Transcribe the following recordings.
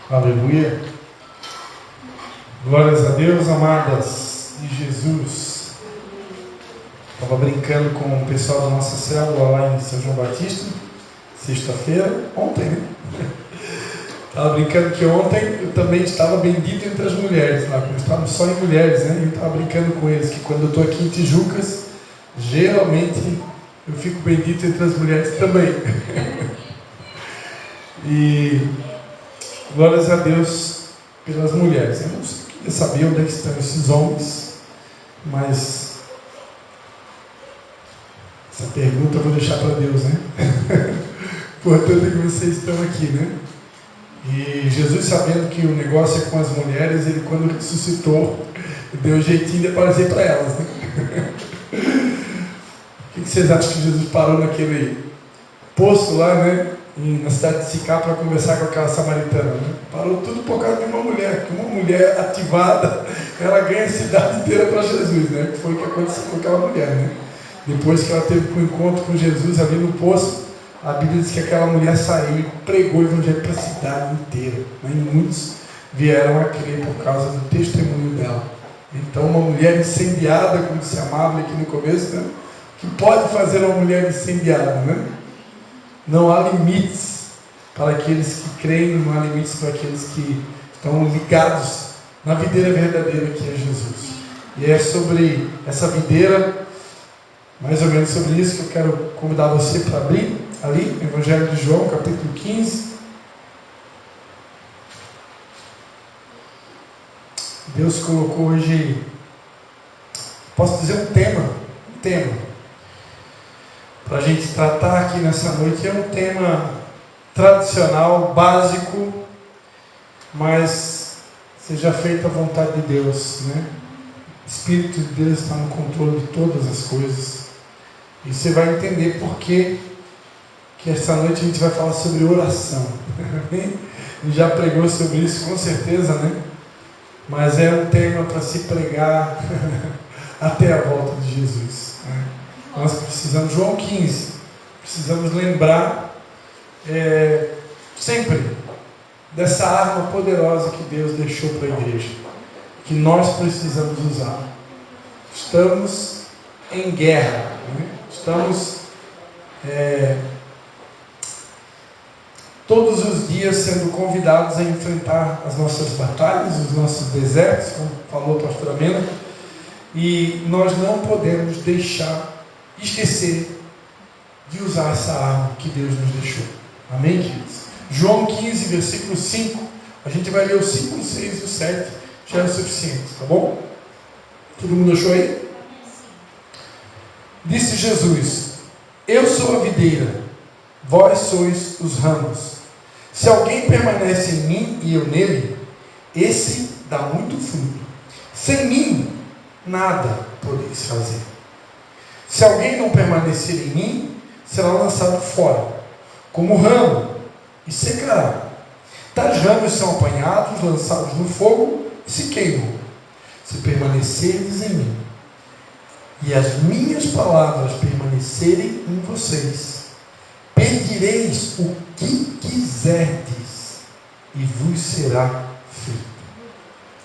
Aleluia. Glórias a Deus, amadas de Jesus. Estava brincando com o pessoal da nossa célula lá em São João Batista, sexta-feira, ontem, né? Estava brincando que ontem eu também estava bendito entre as mulheres lá, porque estávamos só em mulheres, né? E eu estava brincando com eles que quando eu estou aqui em Tijucas, geralmente eu fico bendito entre as mulheres também. E glórias a Deus pelas mulheres. Eu não queria saber onde é que estão esses homens, mas essa pergunta eu vou deixar para Deus, né? Importante é que vocês estão aqui, né? E Jesus, sabendo que o negócio é com as mulheres, ele quando ressuscitou, deu um jeitinho de aparecer para elas, né? O que vocês acham que Jesus parou naquele poço lá, né? Na cidade de Sicá para conversar com aquela samaritana, né? Parou tudo por causa de uma mulher, que uma mulher ativada, ela ganha a cidade inteira para Jesus, né? Que foi o que aconteceu com aquela mulher, né? Depois que ela teve um encontro com Jesus ali no poço, a Bíblia diz que aquela mulher saiu e pregou o evangelho para a cidade inteira, né? E muitos vieram a crer por causa do testemunho dela. Então, uma mulher incendiada, como se amava aqui no começo, né? Que pode fazer uma mulher incendiada, né? Não há limites para aqueles que creem, não há limites para aqueles que estão ligados na videira verdadeira que é Jesus. E é sobre essa videira, mais ou menos sobre isso, que eu quero convidar você para abrir ali, Evangelho de João, capítulo 15. Deus colocou hoje, posso dizer um tema para a gente tratar aqui nessa noite. É um tema tradicional, básico, mas seja feita a vontade de Deus, né? O Espírito de Deus está no controle de todas as coisas, e você vai entender por que essa noite a gente vai falar sobre oração. E já pregou sobre isso com certeza, né? Mas é um tema para se pregar até a volta de Jesus, né? Nós precisamos, João 15, precisamos lembrar sempre dessa arma poderosa que Deus deixou para a igreja, que nós precisamos usar. Estamos em guerra, né? Estamos todos os dias sendo convidados a enfrentar as nossas batalhas, os nossos desertos, como falou a pastora Mena, e nós não podemos esquecer de usar essa arma que Deus nos deixou. Amém, queridos? João 15, versículo 5, a gente vai ler o 5, o 6 e o 7, já é o suficiente, tá bom? Todo mundo achou aí? Disse Jesus: eu sou a videira, vós sois os ramos. Se alguém permanece em mim e eu nele, esse dá muito fruto. Sem mim, nada podeis fazer. Se alguém não permanecer em mim, será lançado fora, como ramo, e secará. Tais ramos são apanhados, lançados no fogo e se queimam. Se permanecerdes em mim, e as minhas palavras permanecerem em vocês, pedireis o que quiserdes, e vos será feito.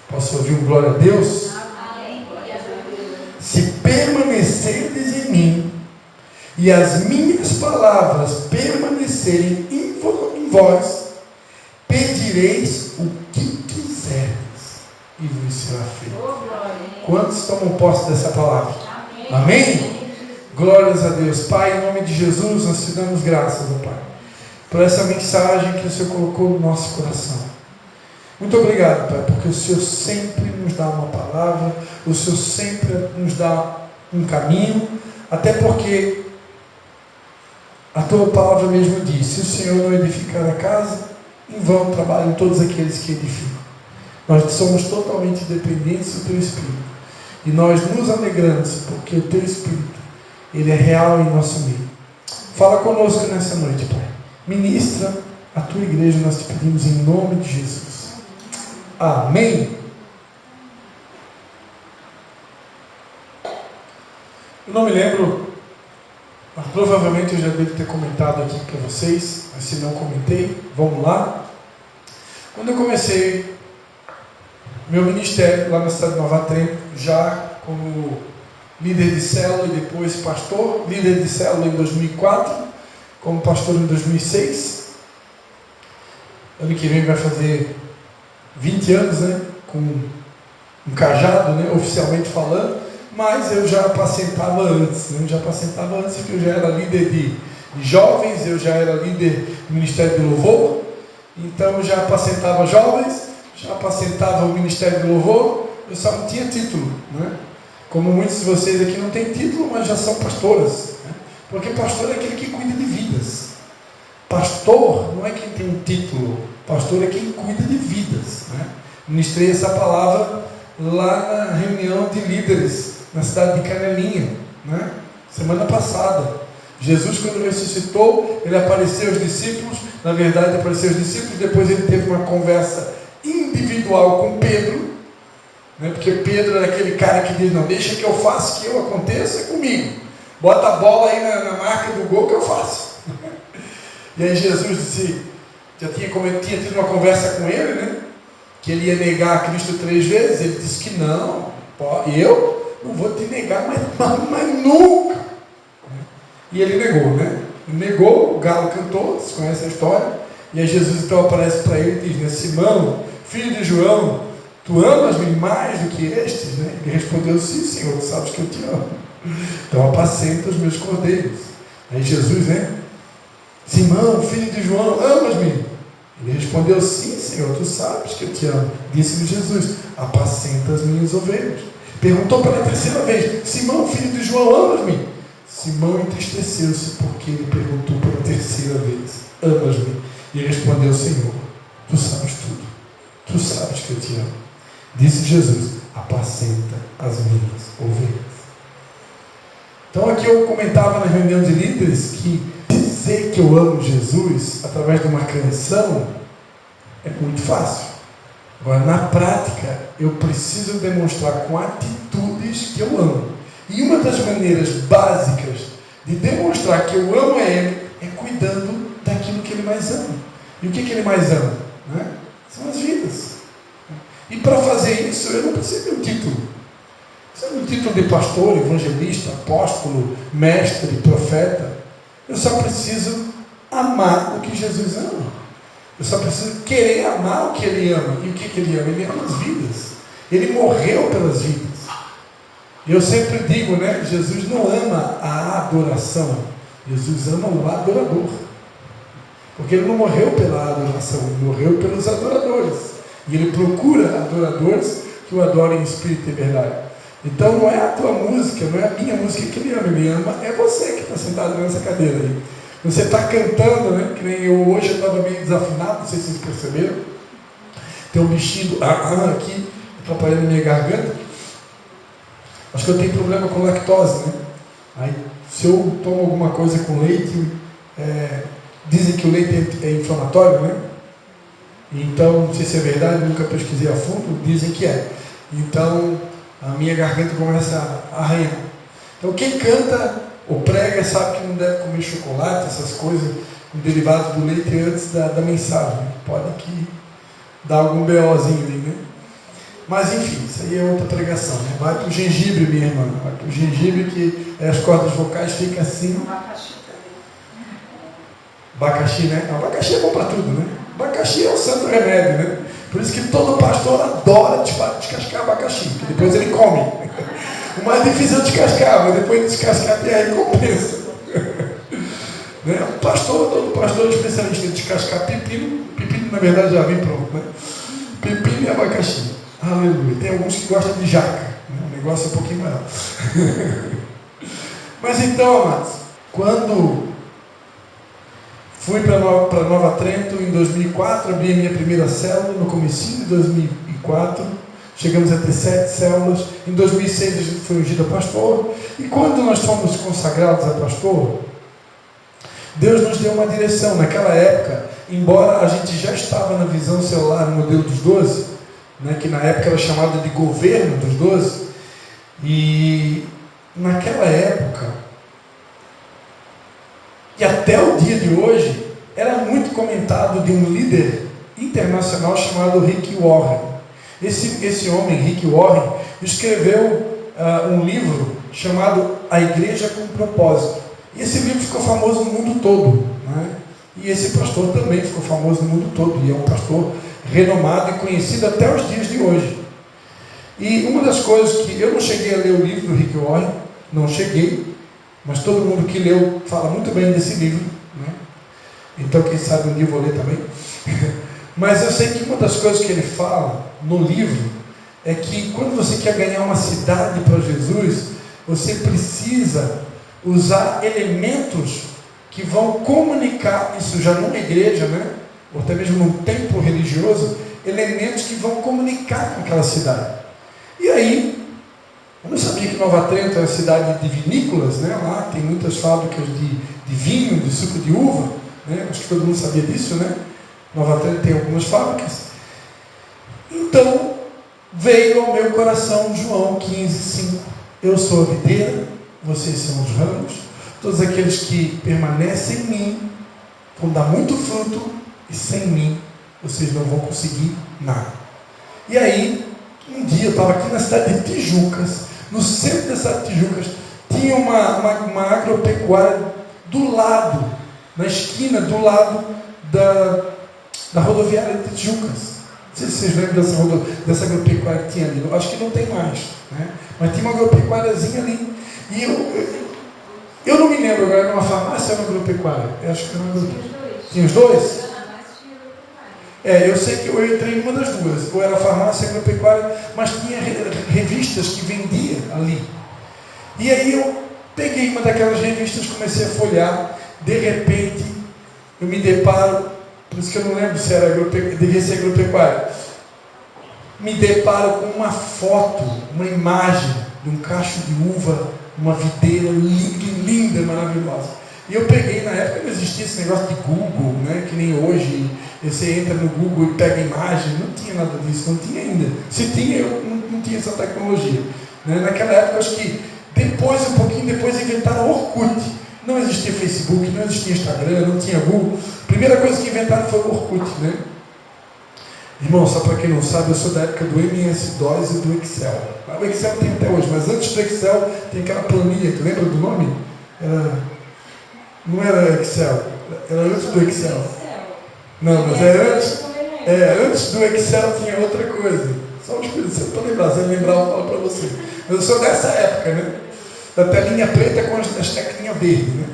Posso ouvir um glória a Deus? Amém. Glória a Deus. Se permanecerdes em mim, e as minhas palavras permanecerem em vós, pedireis o que quiserdes, e vos será feito. Quantos tomam posse dessa palavra? Amém? Glórias a Deus. Pai, em nome de Jesus, nós te damos graças, ó Pai, por essa mensagem que o Senhor colocou no nosso coração. Muito obrigado, Pai, porque o Senhor sempre nos dá uma palavra, o Senhor sempre nos dá um caminho, até porque a tua palavra mesmo diz: se o Senhor não edificar a casa, em vão trabalham todos aqueles que edificam. Nós somos totalmente dependentes do teu Espírito, e nós nos alegramos porque o teu Espírito, ele é real em nosso meio. Fala conosco nessa noite, Pai. Ministra a tua igreja, nós te pedimos em nome de Jesus. Amém. Eu não me lembro, mas provavelmente eu já devo ter comentado aqui para vocês, mas se não comentei, vamos lá. Quando eu comecei meu ministério lá na cidade de Nova Trento, já como líder de célula e depois pastor, líder de célula em 2004, como pastor em 2006. Ano que vem vai fazer 20 anos, né? Com um cajado, né? Oficialmente falando, mas eu já apacentava antes, né? Porque eu já era líder de jovens, eu já era líder do Ministério do Louvor, então eu já apacentava jovens, já apacentava o Ministério do Louvor, eu só não tinha título, né? Como muitos de vocês aqui não têm título, mas já são pastoras, né? Porque pastor é aquele que cuida de vidas. Pastor não é quem tem um título, pastor é quem cuida de vidas, né? Ministrei essa palavra lá na reunião de líderes na cidade de Canelinha, né? Semana passada. Jesus, quando ressuscitou, ele apareceu aos discípulos, na verdade apareceu aos discípulos, depois ele teve uma conversa individual com Pedro, né? Porque Pedro era aquele cara que diz, não, deixa que eu faça, que eu aconteça, é comigo, bota a bola aí na marca do gol que eu faço. E aí Jesus disse, já tinha tido uma conversa com ele, né? Que ele ia negar a Cristo 3 vezes, ele disse que não, eu não vou te negar mas nunca. E ele negou, né? Negou, o galo cantou, vocês conhecem a história, e aí Jesus então aparece para ele e diz, né, Simão, filho de João, tu amas-me mais do que estes, né? Ele respondeu, sim, Senhor, tu sabes que eu te amo, então apacenta os meus cordeiros. Aí Jesus, né? Simão, filho de João, amas-me? Ele respondeu, sim, Senhor, tu sabes que eu te amo. Disse-lhe Jesus, apacenta as minhas ovelhas. Perguntou pela terceira vez, Simão, filho de João, amas-me? Simão entristeceu-se porque ele perguntou pela terceira vez, amas-me? E ele respondeu, Senhor, tu sabes tudo, tu sabes que eu te amo. Disse Jesus, apacenta as minhas ovelhas. Então aqui eu comentava na reunião de líderes que dizer que eu amo Jesus através de uma canção é muito fácil. Agora, na prática, eu preciso demonstrar com atitudes que eu amo. E uma das maneiras básicas de demonstrar que eu amo a Ele é cuidando daquilo que Ele mais ama. E o que Ele mais ama? Né? São as vidas. E para fazer isso, eu não preciso de um título. Preciso de um título de pastor, evangelista, apóstolo, mestre, profeta. Eu só preciso amar o que Jesus ama. Eu só preciso querer amar o que Ele ama. E o que Ele ama? Ele ama as vidas. Ele morreu pelas vidas. Eu sempre digo, né? Jesus não ama a adoração. Jesus ama o adorador. Porque Ele não morreu pela adoração. Ele morreu pelos adoradores. E Ele procura adoradores que o adorem em espírito e verdade. Então não é a tua música, não é a minha música que Ele ama, é você que está sentado nessa cadeira aí. Você está cantando, né? Que nem eu hoje, eu estava meio desafinado, não sei se vocês perceberam. Tem um bichinho aqui, atrapalhando a minha garganta. Acho que eu tenho problema com lactose, né? Aí, se eu tomo alguma coisa com leite, dizem que o leite é inflamatório, né? Então, não sei se é verdade, nunca pesquisei a fundo, dizem que é. Então, a minha garganta começa a arranhar. Então, quem canta ou prega sabe que não deve comer chocolate, essas coisas, derivados do leite antes da mensagem. Pode que dar algum BOzinho ali, né? Mas enfim, isso aí é outra pregação, né? Vai para o gengibre, minha irmã. Vai para o gengibre que as cordas vocais ficam assim. Abacaxi também. Abacaxi, né? Abacaxi é bom para tudo, né? Abacaxi é o santo remédio, né? Por isso que todo pastor adora descascar abacaxi, que depois ele come. O mais difícil é descascar, mas depois de descascar tem a recompensa. Né? Todo pastor é especialista em descascar pepino. Pepino, na verdade, já vem pronto, né? Pepino e abacaxi. Aleluia. Tem alguns que gostam de jaca, né? O negócio é um pouquinho maior. Mas então, amados, quando fui para Nova Trento em 2004, abri a minha primeira célula no comecinho de 2004, chegamos a ter 7 células. Em 2006 a gente foi ungido a pastor, e quando nós fomos consagrados a pastor, Deus nos deu uma direção. Naquela época, embora a gente já estava na visão celular no modelo dos 12, né, que na época era chamada de governo dos 12, e naquela época, e até o dia de hoje, era muito comentado de um líder internacional chamado Rick Warren. Esse homem, Rick Warren, escreveu um livro chamado A Igreja com Propósito. E esse livro ficou famoso no mundo todo, né? E esse pastor também ficou famoso no mundo todo, e é um pastor renomado e conhecido até os dias de hoje. E uma das coisas que eu não cheguei a ler o livro do Rick Warren, não cheguei, mas todo mundo que leu fala muito bem desse livro, né? Então quem sabe um dia eu vou ler também. Mas eu sei que uma das coisas que ele fala no livro é que quando você quer ganhar uma cidade para Jesus, você precisa usar elementos que vão comunicar, isso já numa igreja, né? Ou até mesmo num templo religioso, elementos que vão comunicar com aquela cidade. E aí, eu não sabia que Nova Trento é uma cidade de vinícolas, né? Lá tem muitas fábricas de vinho, de suco de uva, né? Acho que todo mundo sabia disso, né? Nova Trento tem algumas fábricas. Então, veio ao meu coração João 15:5. Eu sou a videira, vocês são os ramos. Todos aqueles que permanecem em mim vão dar muito fruto, e sem mim vocês não vão conseguir nada. E aí, um dia eu estava aqui na cidade de Tijucas, no centro da cidade de Tijucas, tinha uma agropecuária do lado, na esquina do lado da rodoviária de Tijucas. Não sei se vocês lembram dessa agropecuária que tinha ali. Eu acho que não tem mais, né? Mas tinha uma agropecuáriazinha ali. E eu não me lembro agora, era uma farmácia ou uma agropecuária? Eu acho que era uma agropecuária. Tinha os dois? Eu sei que eu entrei em uma das duas. Ou era farmácia ou agropecuária, mas tinha revistas que vendia ali. E aí eu peguei uma daquelas revistas, comecei a folhear. De repente, eu me deparo, por isso que eu não lembro se era agropecuária, devia ser agropecuária. Me deparo com uma foto, uma imagem de um cacho de uva, uma videira linda, maravilhosa. E eu peguei, na época não existia esse negócio de Google, né, que nem hoje, você entra no Google e pega imagem, não tinha nada disso, não tinha ainda. Se tinha, eu não tinha essa tecnologia. Né? Naquela época, acho que um pouquinho depois, inventaram o Orkut. Não existia Facebook, não existia Instagram, não tinha Google. A primeira coisa que inventaram foi o Orkut, né? Irmão, só para quem não sabe, eu sou da época do MS-DOS e do Excel. O Excel tem até hoje, mas antes do Excel tem aquela planilha, tu lembra do nome? Não era Excel, era antes do Excel. Não, mas antes do Excel tinha outra coisa. Só o Espírito Santo para lembrar, se eu lembrar eu falo para você. Mas eu sou dessa época, né? Da telinha preta com as teclinhas verdes, né?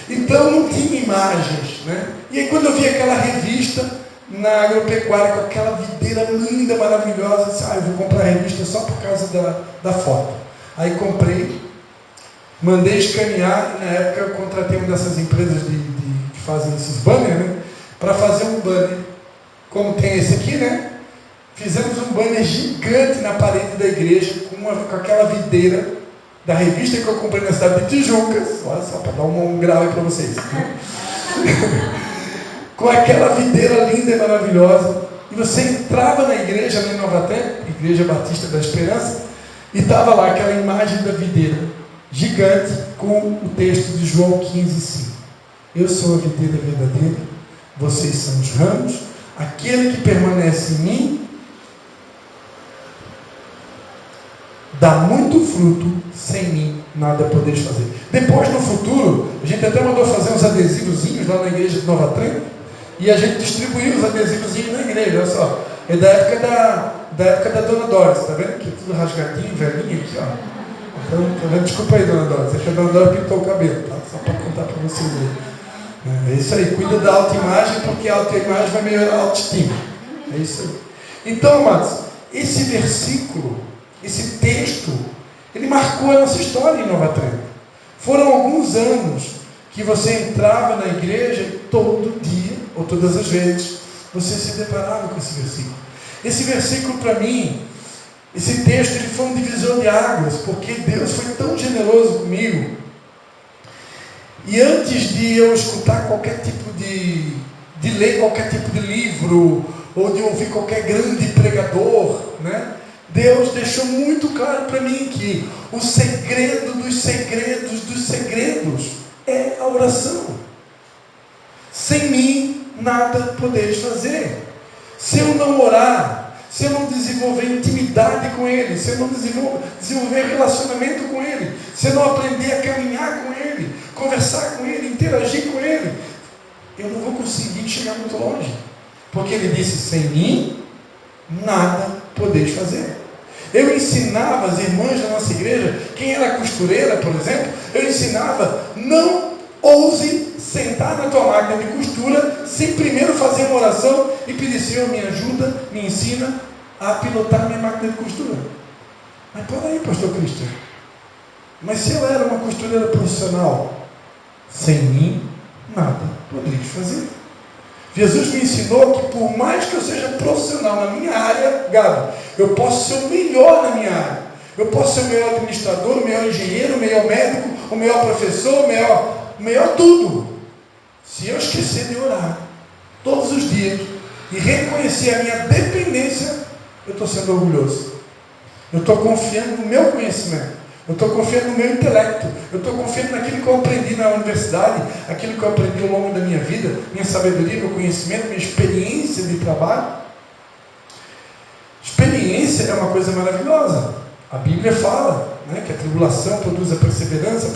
Então não tinha imagens, né? E aí quando eu vi aquela revista na agropecuária com aquela videira linda, maravilhosa, eu disse, eu vou comprar a revista só por causa da foto. Aí comprei, mandei escanear, e na época eu contratei uma dessas empresas que fazem esses banners, né? Para fazer um banner, como tem esse aqui, né? Fizemos um banner gigante na parede da igreja, com aquela videira da revista que eu comprei na cidade de Tijucas, olha só para dar um grau aí para vocês, né? Com aquela videira linda e maravilhosa, e você entrava na igreja, lá em Nova Trento, Igreja Batista da Esperança, e estava lá aquela imagem da videira, gigante, com o texto de João 15:5. Eu sou a videira verdadeira, vocês são os ramos, aquele que permanece em mim, dá muito fruto, sem mim nada podeis fazer. Depois, no futuro, a gente até mandou fazer uns adesivozinhos lá na igreja de Nova Trento, e a gente distribuiu os adesivozinhos na igreja, olha só. É da época da Dona Doris, está vendo? Que é tudo rasgadinho, velhinho aqui, ó. Então, tá vendo? Desculpa aí, Dona Doris, é que a Dona Doris pintou o cabelo, tá? Só para contar para vocês aí. É isso aí, cuida da autoimagem, porque a autoimagem vai melhorar a autoestima. É isso aí. Então, amados, esse versículo, esse texto, ele marcou a nossa história em Nova Trento. Foram alguns anos que você entrava na igreja e todo dia, ou todas as vezes, você se deparava com esse versículo. Esse versículo, para mim, esse texto, ele foi um divisor de águas, porque Deus foi tão generoso comigo. E antes de eu escutar qualquer tipo de ler qualquer tipo de livro, ou de ouvir qualquer grande pregador, né? Deus deixou muito claro para mim que o segredo dos segredos dos segredos é a oração. Sem mim, nada podeis fazer. Se eu não orar, se eu não desenvolver intimidade com Ele, se eu não desenvolver relacionamento com Ele, se eu não aprender a caminhar com Ele, conversar com Ele, interagir com Ele, eu não vou conseguir chegar muito longe. Porque Ele disse, sem mim, nada podeis fazer. Eu ensinava as irmãs da nossa igreja, quem era costureira, por exemplo, eu ensinava, não ouse sentar na tua máquina de costura, sem primeiro fazer uma oração e pedir, Senhor, me ajuda, me ensina a pilotar minha máquina de costura. Mas peraí, pastor Cristian, mas se eu era uma costureira profissional, sem mim, nada poderia fazer. Jesus me ensinou que por mais que eu seja profissional na minha área, Gabi, eu posso ser o melhor na minha área. Eu posso ser o melhor administrador, o melhor engenheiro, o melhor médico, o melhor professor, o melhor tudo. Se eu esquecer de orar todos os dias e reconhecer a minha dependência, eu estou sendo orgulhoso. Eu estou confiando no meu conhecimento. Eu estou confiando no meu intelecto. Eu estou confiando naquilo que eu aprendi na universidade, aquilo que eu aprendi ao longo da minha vida, minha sabedoria, meu conhecimento, minha experiência de trabalho. Experiência é uma coisa maravilhosa. A Bíblia fala, né, que a tribulação produz a perseverança,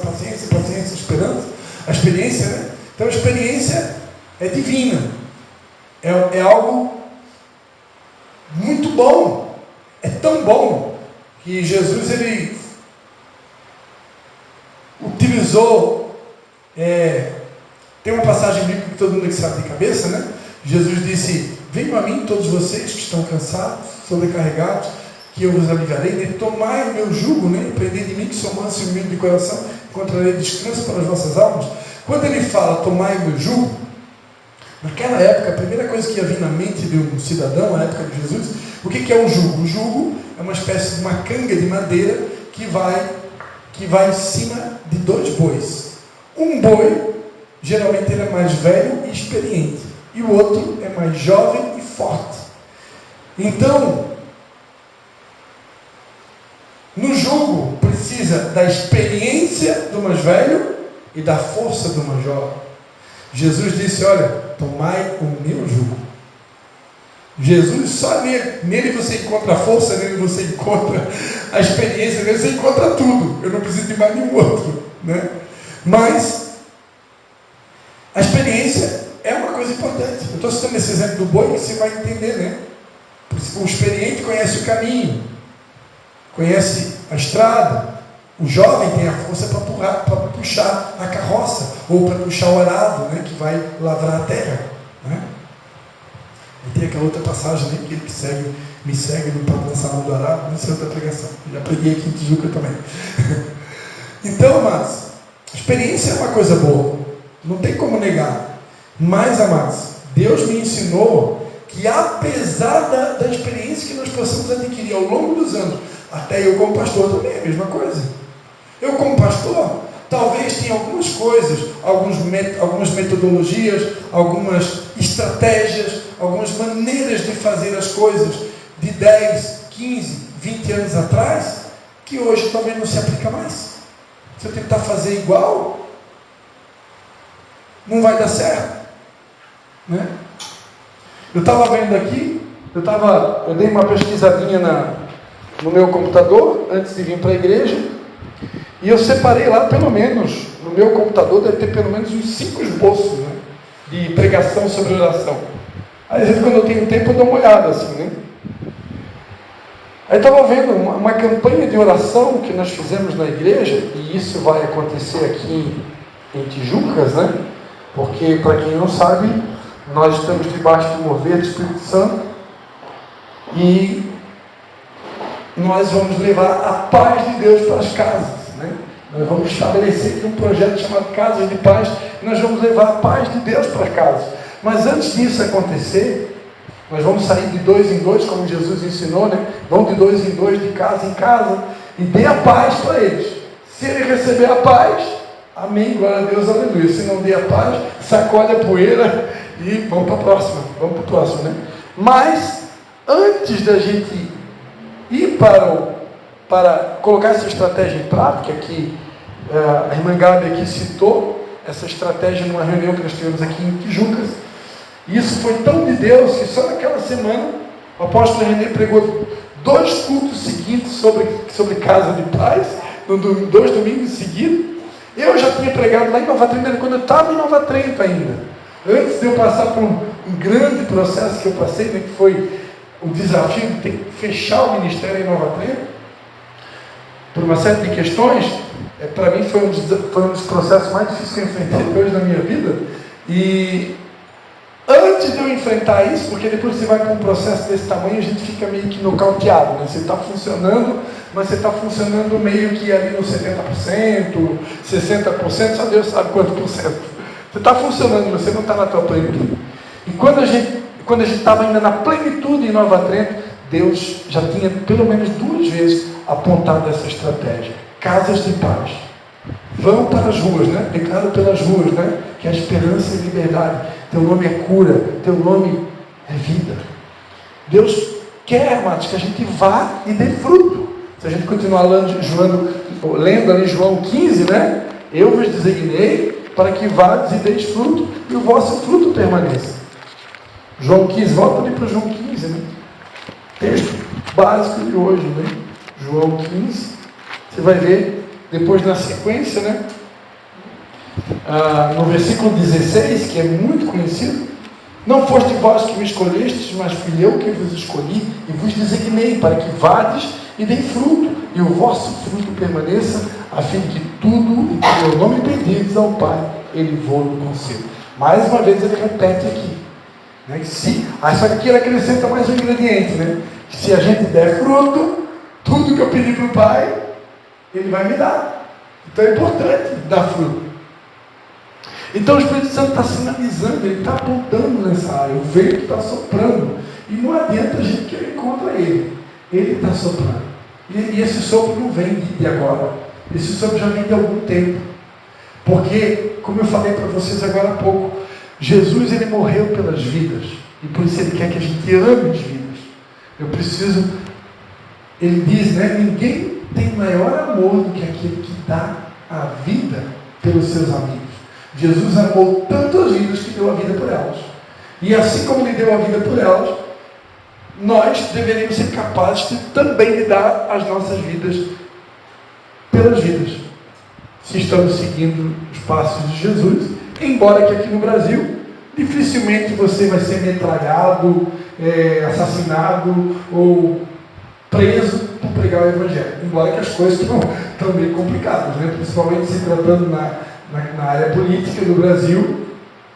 paciência, paciência, esperança. A experiência, né? Então a experiência é divina. É algo muito bom. É tão bom que Jesus, ele utilizou, tem uma passagem bíblica que todo mundo sabe de cabeça, né? Jesus disse, venham a mim todos vocês que estão cansados, sobrecarregados, que eu vos aliviarei, né? Tomai o meu jugo, né? Aprendei de mim que sou manso e humilde de coração, encontrarei descanso para as vossas almas. Quando ele fala, tomai o meu jugo, naquela época, a primeira coisa que ia vir na mente de um cidadão, na época de Jesus, o que é um jugo? O jugo é uma espécie de uma canga de madeira que vai em cima de dois bois. Um boi, geralmente ele é mais velho e experiente, e o outro é mais jovem e forte. Então, no jugo precisa da experiência do mais velho e da força do mais jovem. Jesus disse, olha, tomai o meu jugo. Jesus, só nele você encontra a força, nele você encontra a experiência, nele você encontra tudo. Eu não preciso de mais nenhum outro, né? Mas a experiência é uma coisa importante. Eu estou citando esse exemplo do boi que você vai entender, né? O experiente conhece o caminho, conhece a estrada. O jovem tem a força para puxar a carroça ou para puxar o arado, né, que vai lavrar a terra, né? E tem aquela outra passagem, né, aquele que me segue no para lançar a mão do arado, não sei outra pregação. Já preguei aqui em Tijuca também. Então, amados, a experiência é uma coisa boa, não tem como negar. Mas, amados, Deus me ensinou que apesar da experiência que nós possamos adquirir ao longo dos anos, até eu como pastor também é a mesma coisa. Eu como pastor, talvez tenha algumas coisas, algumas metodologias, algumas estratégias, algumas maneiras de fazer as coisas de 10, 15, 20 anos atrás, que hoje talvez não se aplica mais. Se eu tentar fazer igual, não vai dar certo, né? Eu estava vendo aqui, eu dei uma pesquisadinha no meu computador, antes de vir para a igreja, e eu separei lá, pelo menos, no meu computador, deve ter pelo menos uns 5 esboços, né, de pregação sobre oração. Às vezes, quando eu tenho tempo, eu dou uma olhada assim, né? Aí estava vendo uma campanha de oração que nós fizemos na igreja, e isso vai acontecer aqui em Tijucas, né? Porque, para quem não sabe, nós estamos debaixo do mover do Espírito Santo, e nós vamos levar a paz de Deus para as casas, né? Nós vamos estabelecer aqui um projeto chamado Casas de Paz, e nós vamos levar a paz de Deus para as casas. Mas antes disso acontecer, nós vamos sair de 2 em 2, como Jesus ensinou, né? Vão de 2 em 2, de casa em casa, e dê a paz para eles. Se ele receber a paz, amém, glória a Deus, aleluia. Se não der a paz, sacode a poeira e vamos para a próxima. Vamos para o próximo, né? Mas, antes da gente ir para colocar essa estratégia em prática, que a irmã Gabi aqui citou essa estratégia numa reunião que nós tivemos aqui em Tijucas, E isso foi tão de Deus que só naquela semana o apóstolo René pregou 2 cultos seguintes sobre casa de paz, 2 domingos seguidos. Eu já tinha pregado lá em Nova Trento, quando eu estava em Nova Trento ainda. Antes de eu passar por um grande processo que eu passei, né, que foi o desafio de ter que fechar o ministério em Nova Trento, por uma série de questões, para mim foi um dos processos mais difíceis que eu enfrentei hoje na minha vida. E antes de eu enfrentar isso, porque depois você vai com um processo desse tamanho, a gente fica meio que nocauteado, né? Você está funcionando, mas você está funcionando meio que ali no 70%, 60%, só Deus sabe quanto por cento. Você está funcionando, mas você não está na tua plenitude. E quando a gente estava ainda na plenitude em Nova Trento, Deus já tinha pelo menos 2 vezes apontado essa estratégia. Casas de paz. Vão para as ruas, né? Declaro pelas ruas, né? Que a esperança é liberdade. Teu nome é cura, teu nome é vida. Deus quer, amados, que a gente vá e dê fruto. Se a gente continuar lendo ali João 15, né? Eu vos designei para que vades e deis fruto, e o vosso fruto permaneça. João 15, volta ali para João 15, né? Texto básico de hoje, né? João 15, você vai ver depois na sequência, né? No versículo 16, que é muito conhecido: não foste vós que me escolhestes, mas fui eu que vos escolhi e vos designei para que vades e deem fruto, e o vosso fruto permaneça, a fim de que tudo e que meu nome pedirdes ao Pai, Ele vou-lo conceder. Mais uma vez ele repete aqui, né? Só que aqui ele acrescenta mais um ingrediente, né? Se a gente der fruto, tudo que eu pedi para o Pai, Ele vai me dar. Então é importante dar fruto. Então o Espírito Santo está sinalizando, ele está apontando nessa área, o vento está soprando, e não adianta a gente querer contra ele está soprando, e esse sopro não vem de agora, esse sopro já vem de algum tempo, porque, como eu falei para vocês agora há pouco, Jesus ele morreu pelas vidas, e por isso ele quer que a gente ame as vidas. Ele diz, né, ninguém tem maior amor do que aquele que dá a vida pelos seus amigos. Jesus amou tanto as vidas que deu a vida por elas. E assim como Ele deu a vida por elas, nós deveríamos ser capazes de também dar as nossas vidas pelas vidas. Se estamos seguindo os passos de Jesus, embora que aqui no Brasil, dificilmente você vai ser metralhado, assassinado ou preso por pregar o Evangelho. Embora que as coisas estão meio complicadas, né? Principalmente se tratando na área política do Brasil.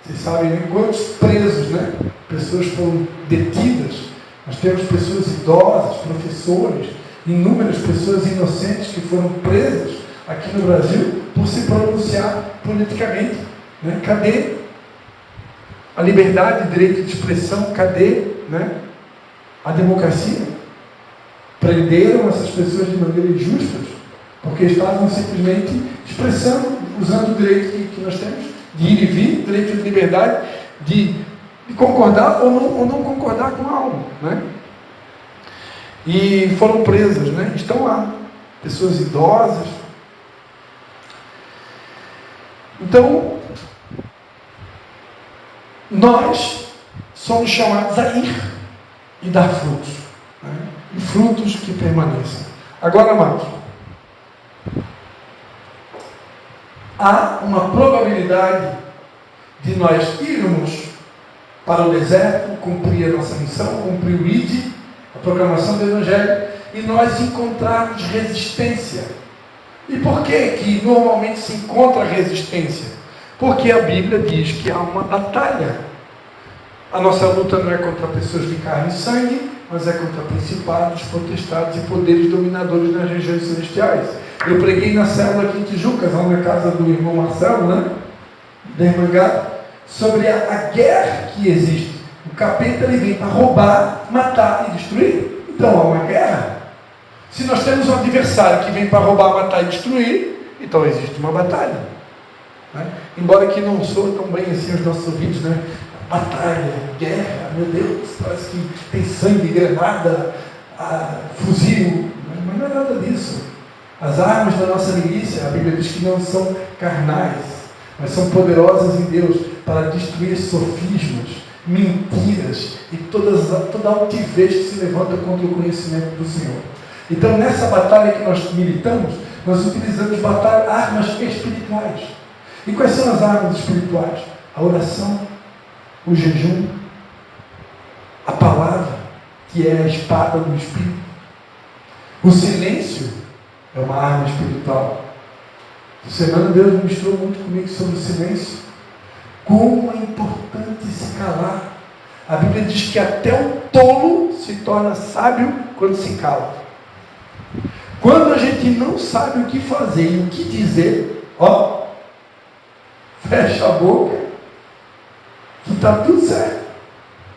Vocês sabem, né, quantos presos, né? Pessoas foram detidas. Nós temos pessoas idosas, professores, inúmeras pessoas inocentes que foram presas aqui no Brasil por se pronunciar politicamente, né? Cadê a liberdade, o direito de expressão? Cadê, né, a democracia? Prenderam essas pessoas de maneira injusta, porque estavam simplesmente expressando, usando o direito que nós temos de ir e vir, direito de liberdade, de concordar ou não concordar com algo, né? E foram presas, né? Estão lá, pessoas idosas. Então, nós somos chamados a ir e dar frutos, né? E frutos que permaneçam. Agora, amados, há uma probabilidade de nós irmos para o deserto, cumprir a nossa missão, cumprir o ID, a proclamação do Evangelho, e nós encontrarmos resistência. E por que normalmente se encontra resistência? Porque a Bíblia diz que há uma batalha. A nossa luta não é contra pessoas de carne e sangue, mas é contra principados, potestades e poderes dominadores nas regiões celestiais. Eu preguei na célula aqui em Tijucas, lá na casa do irmão Marcelo, né? Da irmã Gata, sobre a guerra que existe. O capeta ele vem para roubar, matar e destruir. Então há uma guerra. Se nós temos um adversário que vem para roubar, matar e destruir, então existe uma batalha, né? Embora que não soe tão bem assim aos nossos ouvidos, né? Batalha, guerra, meu Deus, parece que tem sangue, granada, fuzil, mas não é nada disso. As armas da nossa milícia, a Bíblia diz que não são carnais, mas são poderosas em Deus para destruir sofismas mentiras e toda altivez que se levanta contra o conhecimento do Senhor. Então, nessa batalha que nós militamos, nós utilizamos armas espirituais. E quais são as armas espirituais? A oração, o jejum, a palavra, que é a espada do Espírito. O silêncio é uma arma espiritual. Essa semana Deus ministrou muito comigo sobre o silêncio. Como é importante se calar. A Bíblia diz que até o tolo se torna sábio quando se cala. Quando a gente não sabe o que fazer e o que dizer, fecha a boca, que está tudo certo.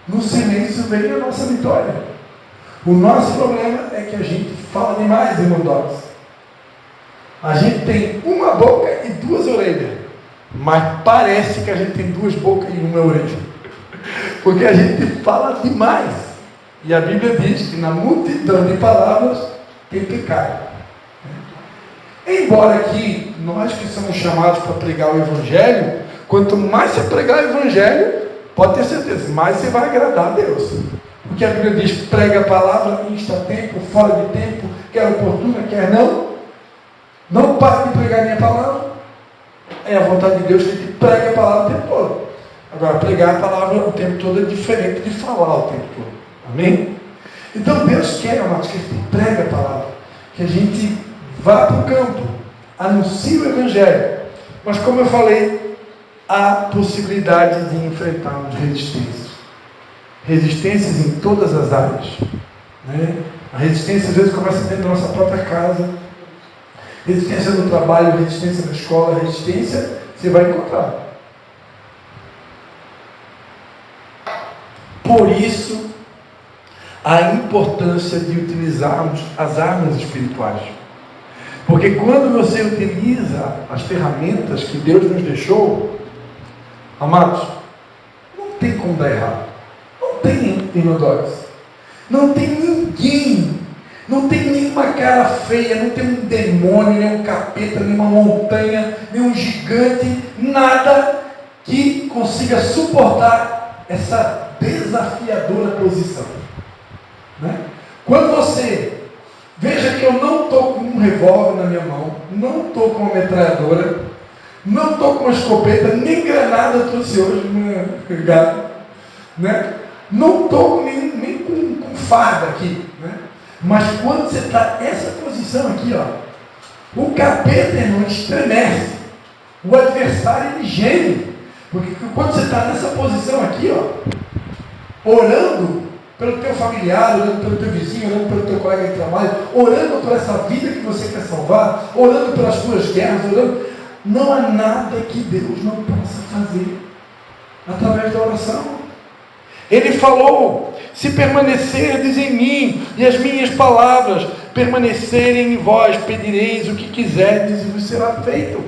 No silêncio vem a nossa vitória. O nosso problema é que a gente fala demais, irmão Doris. A gente tem uma boca e duas orelhas, mas parece que a gente tem duas bocas e uma orelha, porque a gente fala demais. E a Bíblia diz que na multidão de palavras tem pecado. Embora que nós que somos chamados para pregar o Evangelho, quanto mais você pregar o Evangelho, pode ter certeza, mais você vai agradar a Deus. Porque a Bíblia diz, prega a palavra, insta tempo, fora de tempo, quer oportuna, quer não. Não pare de pregar a minha palavra. É a vontade de Deus que a gente pregue a palavra o tempo todo. Agora, pregar a palavra o tempo todo é diferente de falar o tempo todo. Amém? Então Deus quer, amados, que a gente pregue a palavra, que a gente vá para o campo, anuncie o Evangelho. Mas como eu falei, há possibilidade de enfrentarmos resistências. Resistências em todas as áreas. Né? A resistência às vezes começa dentro da nossa própria casa. Resistência no trabalho, resistência na escola, resistência você vai encontrar. Por isso, a importância de utilizarmos as armas espirituais. Porque quando você utiliza as ferramentas que Deus nos deixou, amados, não tem como dar errado. Não tem, irmão Doris. Não tem ninguém. Não tem nenhuma cara feia, não tem um demônio, nem um capeta, nem uma montanha, nem um gigante, nada que consiga suportar essa desafiadora posição. Né? Quando você veja que eu não estou com um revólver na minha mão, não estou com uma metralhadora, não estou com uma escopeta, nem granada eu trouxe hoje, né? Não estou nem com farda aqui, né? Mas quando você está nessa posição aqui, o capeta, irmão, estremece. O adversário, ele geme. Porque quando você está nessa posição aqui, orando pelo teu familiar, orando pelo teu vizinho, orando pelo teu colega de trabalho, orando por essa vida que você quer salvar, orando pelas tuas guerras, orando, não há nada que Deus não possa fazer através da oração. Ele falou, se permanecerdes em mim e as minhas palavras permanecerem em vós, pedireis o que quiserdes e vos será feito.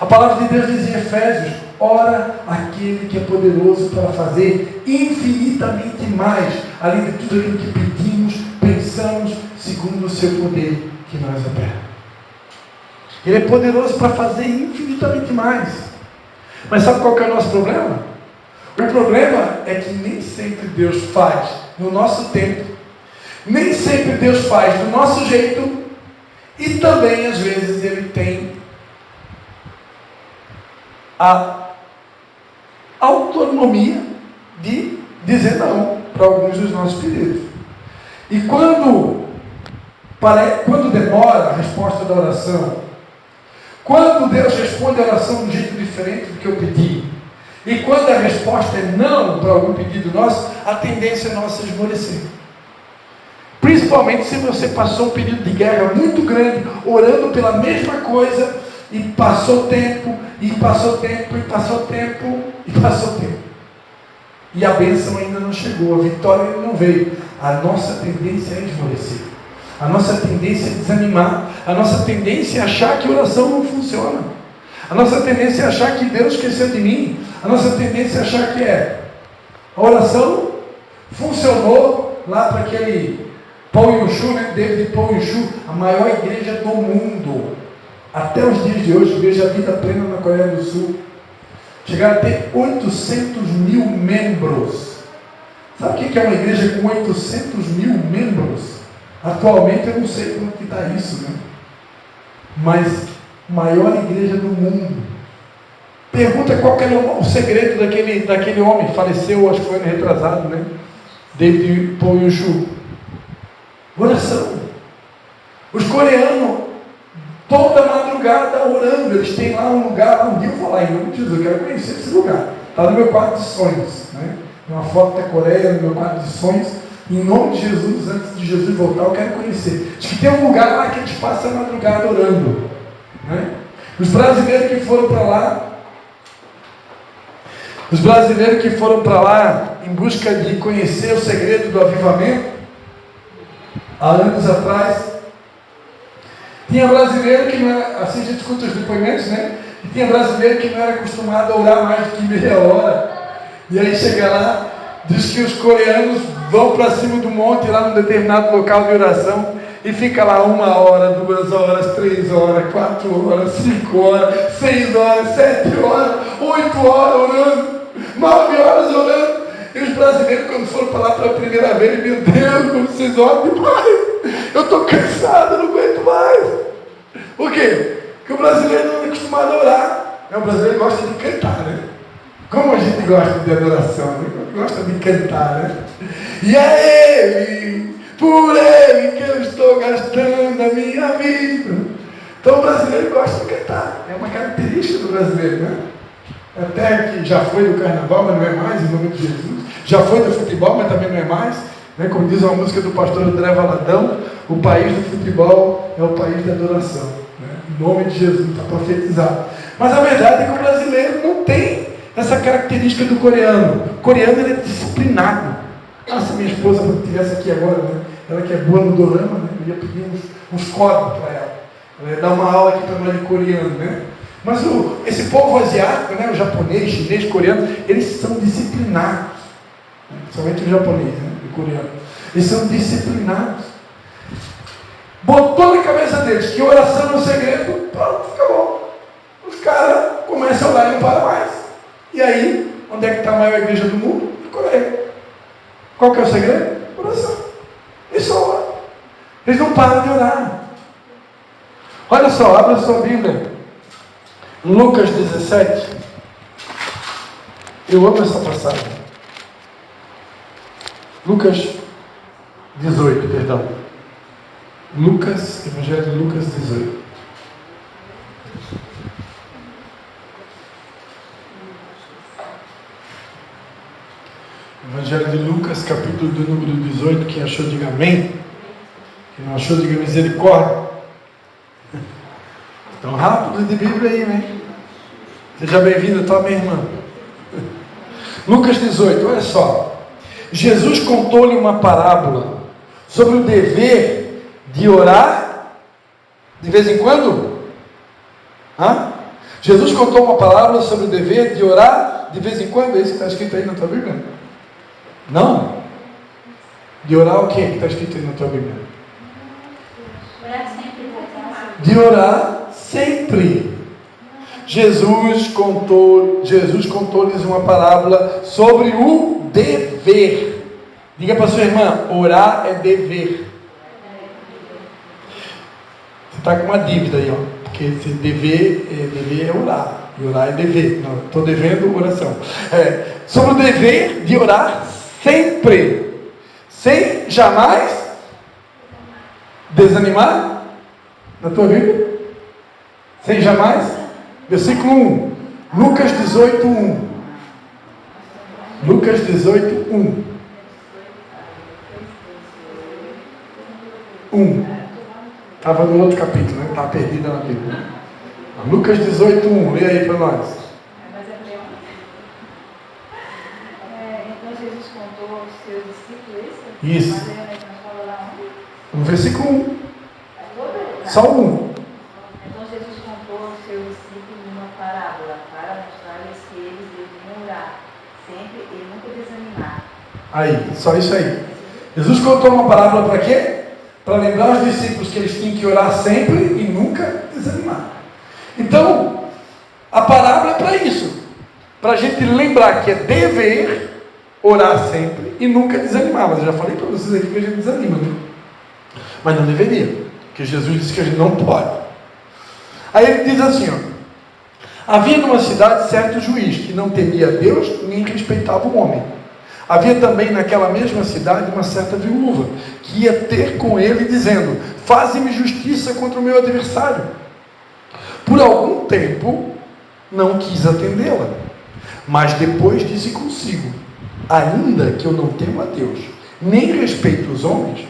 A palavra de Deus diz em Efésios, ora aquele que é poderoso para fazer infinitamente mais, além de tudo aquilo que pedimos, pensamos, segundo o seu poder que nós opera. Ele é poderoso para fazer infinitamente mais. Mas sabe qual que é o nosso problema? O problema é que nem sempre Deus faz no nosso tempo, nem sempre Deus faz do nosso jeito, e também às vezes Ele tem a autonomia de dizer não para alguns dos nossos pedidos. E quando demora a resposta da oração, quando Deus responde a oração de um jeito diferente do que eu pedi, e quando a resposta é não para algum pedido nosso, a tendência nossa é esmorecer. Principalmente se você passou um período de guerra muito grande, orando pela mesma coisa, e passou tempo, e passou tempo, e passou tempo, e passou tempo. E a bênção ainda não chegou, a vitória ainda não veio. A nossa tendência é esmorecer. A nossa tendência é desanimar. A nossa tendência é achar que a oração não funciona. A nossa tendência é achar que Deus esqueceu de mim. A nossa tendência é achar que a oração funcionou lá para aquele Paul Yushu, né? David Paul Yushu, a maior igreja do mundo. Até os dias de hoje, Igreja Vida Plena na Coreia do Sul. Chegaram a ter 800 mil membros. Sabe o que é uma igreja com 800 mil membros? Atualmente eu não sei como que está isso, né? Mas maior igreja do mundo. Pergunta qual que era o segredo daquele homem. Faleceu, acho que foi ano retrasado, né? David Paul Yushu. Oração. Os coreanos, toda madrugada orando. Eles têm lá um lugar. Um dia eu vou lá, em nome de Jesus, eu quero conhecer esse lugar. Está no meu quarto de sonhos, né? Uma foto da Coreia no meu quarto de sonhos. Em nome de Jesus, antes de Jesus voltar, eu quero conhecer. Diz que tem um lugar lá que eles passam a madrugada orando, né? Os brasileiros que foram para lá em busca de conhecer o segredo do avivamento, há anos atrás, tinha brasileiro que não era, assim a gente escuta os depoimentos, né? E tinha brasileiro que não era acostumado a orar mais do que meia hora. E aí chega lá, diz que os coreanos vão para cima do monte, lá num determinado local de oração, e fica lá 1 hora, 2 horas, 3 horas, 4 horas, 5 horas, 6 horas, 7 horas, 8 horas orando, 9 horas orando. E os brasileiros, quando foram para lá pela primeira vez, meu Deus, como vocês oram demais, eu estou cansado, eu não aguento mais. Por quê? Porque o brasileiro não é acostumado a orar. O brasileiro gosta de cantar, né? Como a gente gosta de adoração, né? Gosta de cantar, né? E é Ele, por Ele que eu estou gastando a minha vida. Então o brasileiro gosta de cantar. É uma característica do brasileiro, né? Até que já foi do carnaval, mas não é mais, em nome de Jesus. Já foi do futebol, mas também não é mais. Né? Como diz uma música do pastor André Valadão, o país do futebol é o país da adoração. Né? Em nome de Jesus, está profetizado. Mas a verdade é que o brasileiro não tem essa característica do coreano. O coreano ele é disciplinado. Se minha esposa estivesse aqui agora, né? Ela que é boa no dorama, né? Eu ia pedir uns códigos para ela. Ela ia dar uma aula aqui para nós de coreano, né? Mas esse povo asiático, né? O japonês, chinês, coreano, eles são disciplinados. Somente o japonês, né? O coreano. Eles são disciplinados. Botou na cabeça deles que oração é um segredo, pronto, acabou. Os caras começam a orar e não param mais. E aí, onde é que está a maior igreja do mundo? Na Coreia. Qual que é o segredo? Oração. Eles só oram. Eles não param de orar. Olha só, abra a sua Bíblia. Lucas 17. Eu amo essa passagem. Lucas 18, perdão. Evangelho de Lucas 18. Evangelho de Lucas, capítulo do número 18. Quem achou, diga amém. Quem não achou, diga misericórdia. Tão rápido de Bíblia aí, né? Seja bem-vindo, tá, minha irmã? Lucas 18, olha só. Jesus contou-lhe uma parábola sobre o dever de orar de vez em quando. Jesus contou uma parábola sobre o dever de orar de vez em quando. É isso que está escrito aí na tua Bíblia? Não? De orar o que está escrito aí na tua Bíblia? De orar sempre. Jesus contou-lhes uma parábola sobre o dever. Diga para sua irmã, orar é dever. Você está com uma dívida aí, ó. Porque esse dever é orar. E orar é dever. Não, estou devendo oração. Sobre o dever de orar sempre. Sem jamais desanimar. Na tua Bíblia? Sem jamais. Versículo 1. Lucas 18, 1. Lucas 18, 1. 1. Estava no outro capítulo, né? Estava perdida na Bíblia. Lucas 18, 1. Lê aí para nós. Então Jesus contou aos seus discípulos isso. No versículo 1. Só 1. Então Jesus contou aos seus discípulos uma parábola para mostrar-lhes que eles deviam orar sempre e nunca desanimar. Aí, só isso aí. Jesus contou uma parábola para quê? Para lembrar os discípulos que eles tinham que orar sempre e nunca desanimar. Então, a parábola é para isso. para a gente lembrar que é dever orar sempre e nunca desanimar. Mas eu já falei para vocês aqui que a gente desanima, né? Mas não deveria, porque Jesus disse que a gente não pode. Aí ele diz assim, ó: havia numa cidade certo juiz que não temia Deus nem respeitava o homem. Havia também naquela mesma cidade uma certa viúva que ia ter com ele dizendo: faze-me justiça contra o meu adversário. Por algum tempo não quis atendê-la, mas depois disse consigo: ainda que eu não temo a Deus, nem respeito os homens,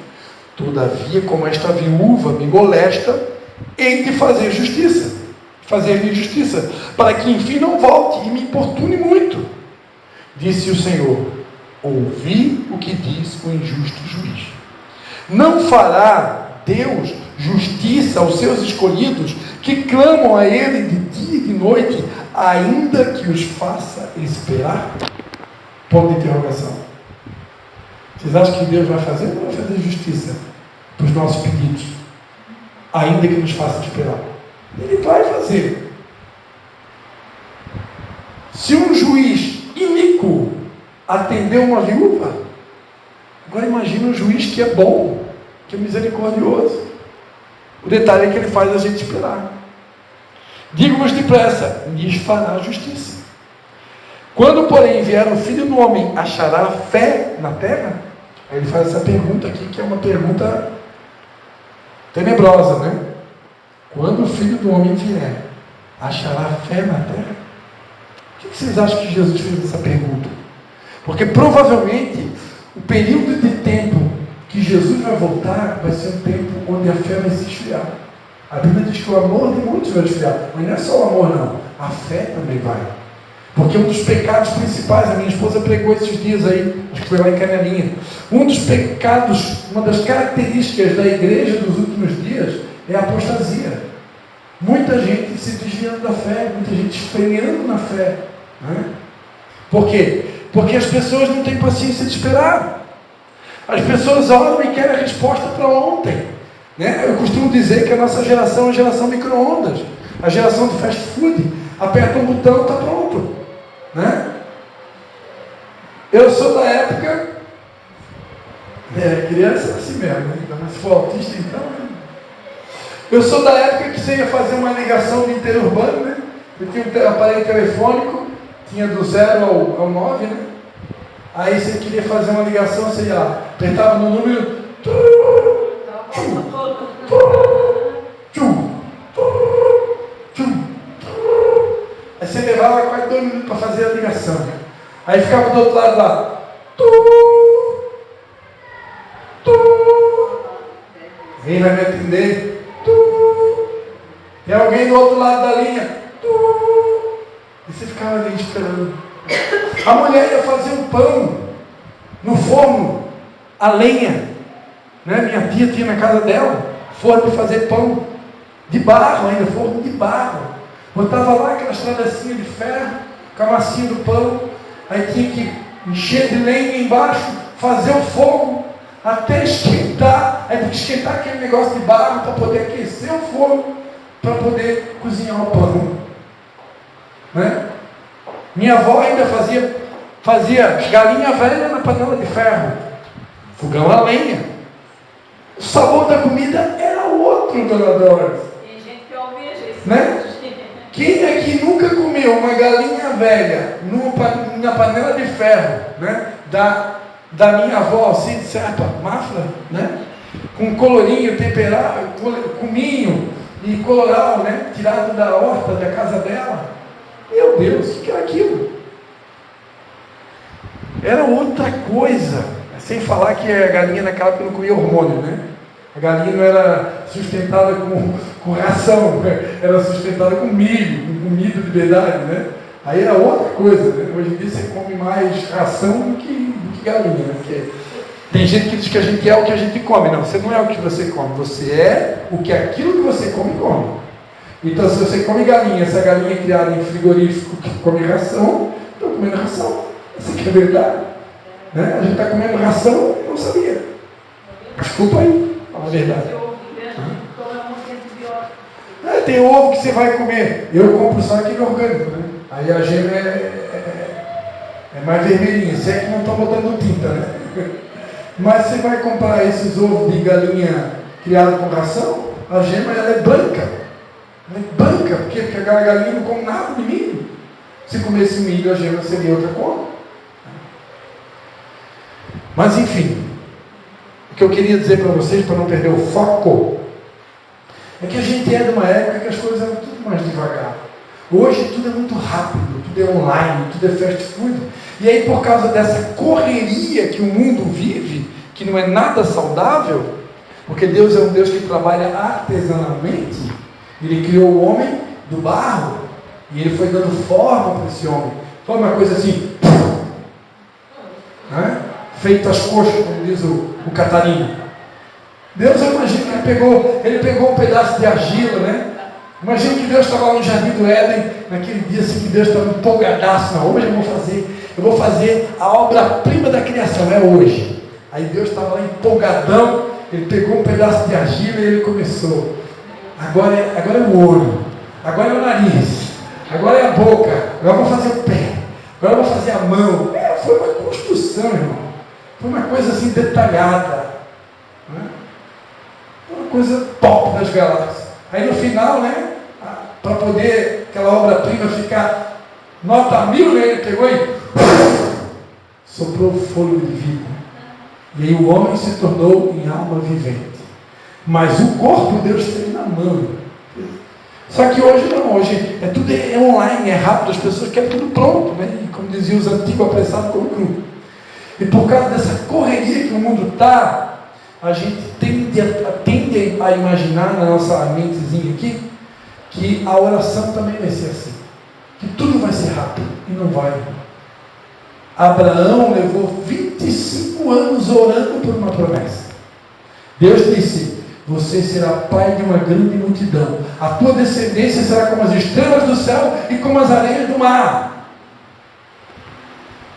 todavia, como esta viúva me molesta, hei de fazer justiça, fazer-lhe justiça, para que enfim não volte e me importune muito. Disse o Senhor: ouvi o que diz o injusto juiz. Não fará Deus justiça aos seus escolhidos, que clamam a Ele de dia e de noite, ainda que os faça esperar? Ponto de interrogação. Vocês acham que Deus vai fazer ou não vai fazer justiça para os nossos pedidos, ainda que nos faça esperar? Ele vai fazer. Se um juiz iníquo atendeu uma viúva, agora imagina um juiz que é bom, que é misericordioso. O detalhe é que ele faz a gente esperar. Digo-vos depressa, lhes fará justiça. Quando, porém, vier o Filho do Homem, achará fé na terra? Aí ele faz essa pergunta aqui, que é uma pergunta tenebrosa, né? Quando o Filho do Homem vier, achará fé na terra? Por que vocês acham que Jesus fez essa pergunta? Porque provavelmente o período de tempo que Jesus vai voltar vai ser um tempo onde a fé vai se esfriar. A Bíblia diz que o amor de muitos vai esfriar, mas não é só o amor não, a fé também vai. Porque um dos pecados principais, a minha esposa pregou esses dias aí, acho que foi lá em Canelinha, um dos pecados, uma das características da igreja dos últimos dias é a apostasia. Muita gente se desviando da fé, muita gente esfriando na fé, né? Por quê? Porque as pessoas não têm paciência de esperar. As pessoas oram e querem a resposta para ontem, né? Eu costumo dizer que a nossa geração é a geração micro-ondas, a geração do fast food. Aperta um botão, está pronto, né? Eu sou da época, criança é assim mesmo, né? Ainda mais se for autista, então, né? Eu sou da época que você ia fazer uma ligação de interurbano, né? Eu tinha um aparelho telefônico, tinha do 0 ao 9, né? Aí você queria fazer uma ligação, você ia lá, apertava no número, aí você levava quase 2 minutos para fazer a ligação. Aí ficava do outro lado lá, quem vai me atender? Tem alguém do outro lado da linha, e você ficava ali esperando. A mulher ia fazer um pão no forno, a lenha, né? Minha tia tinha na casa dela forno de fazer pão de barro, ainda forno de barro. Botava lá aquelas travessinhas de ferro, com a massinha do pão, aí tinha que encher de lenha embaixo, fazer o fogo até esquentar, aí tinha que esquentar aquele negócio de barro para poder aquecer o fogo, para poder cozinhar o pão, né? Minha avó ainda fazia galinha velha na panela de ferro, fogão a lenha. O sabor da comida era outro, dona Doris. Tem gente que ouvia isso, né? Quem é que nunca comeu uma galinha velha na panela de ferro, né? Da minha avó, assim, de certa Mafra, né? Com colorinho temperado, cominho e coloral, né? Tirado da horta da casa dela. Meu Deus, o que era aquilo? Era outra coisa. Sem falar que a galinha naquela época não comia hormônio, né? A galinha não era sustentada com ração, né? Era sustentada com milho, com comida de verdade, né? Aí era outra coisa, né? Hoje em dia você come mais ração do que galinha, né? Porque tem gente que diz que a gente é o que a gente come. Não, você não é o que você come, você é o que aquilo que você come. Então, se você come galinha, essa galinha é criada em frigorífico que come ração, estou comendo ração. Isso aqui é verdade. Né? A gente está comendo ração e não sabia. Desculpa aí, fala a verdade. Tem ovo que você vai comer. Eu compro só aquele orgânico, né? Aí a gema é É mais vermelhinha, se é que não estão botando tinta, né? Mas você vai comprar esses ovos de galinha criada com ração, a gema ela é branca. Ela é branca, por quê? Porque aquela galinha não come nada de milho. Se comesse milho, a gema seria outra cor. Mas enfim, o que eu queria dizer para vocês, para não perder o foco, é que a gente é de uma época que as coisas eram tudo mais devagar. Hoje tudo é muito rápido, tudo é online, tudo é fast food. E aí, por causa dessa correria que o mundo vive, que não é nada saudável, porque Deus é um Deus que trabalha artesanalmente, Ele criou o homem do barro, e Ele foi dando forma para esse homem. Foi uma coisa assim, né? Feito as coxas, como diz o Catarina. Deus, eu imagino que ele pegou um pedaço de argila, né? Imagina que Deus estava lá no Jardim do Éden, naquele dia assim que Deus estava empolgadaço. Não, hoje eu vou fazer a obra-prima da criação, é hoje. Aí Deus estava lá empolgadão, ele pegou um pedaço de argila e ele começou. Agora é o olho, agora é o nariz, agora é a boca, agora eu vou fazer o pé, agora eu vou fazer a mão. Foi uma construção, irmão. Foi uma coisa assim detalhada, né? Uma coisa top das galáxias. Aí no final, né, para poder aquela obra-prima ficar nota 1000, né, ele pegou e soprou o fôlego de vida. E aí o homem se tornou em alma vivente. Mas o corpo Deus tem na mão. Só que hoje não, hoje tudo é online, é rápido, as pessoas querem tudo pronto, né? E como diziam os antigos, apressado como cru. E por causa dessa correria que o mundo está, a gente tende a imaginar na nossa mentezinha aqui, que a oração também vai ser assim. Que tudo vai ser rápido, e não vai. Abraão levou 25 anos orando por uma promessa. Deus disse: você será pai de uma grande multidão. A tua descendência será como as estrelas do céu e como as areias do mar.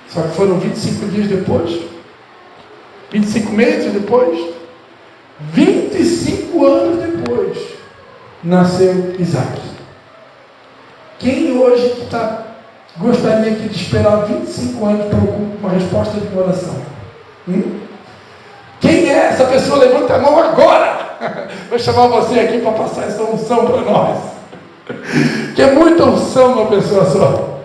Só que foram 25 dias depois, 25 meses depois, 25 anos depois, nasceu Isaac. Quem hoje gostaria de esperar 25 anos para uma resposta de uma oração? Quem é essa pessoa? Levanta a mão agora! Vou chamar você aqui para passar essa unção para nós. Que é muita unção uma pessoa só.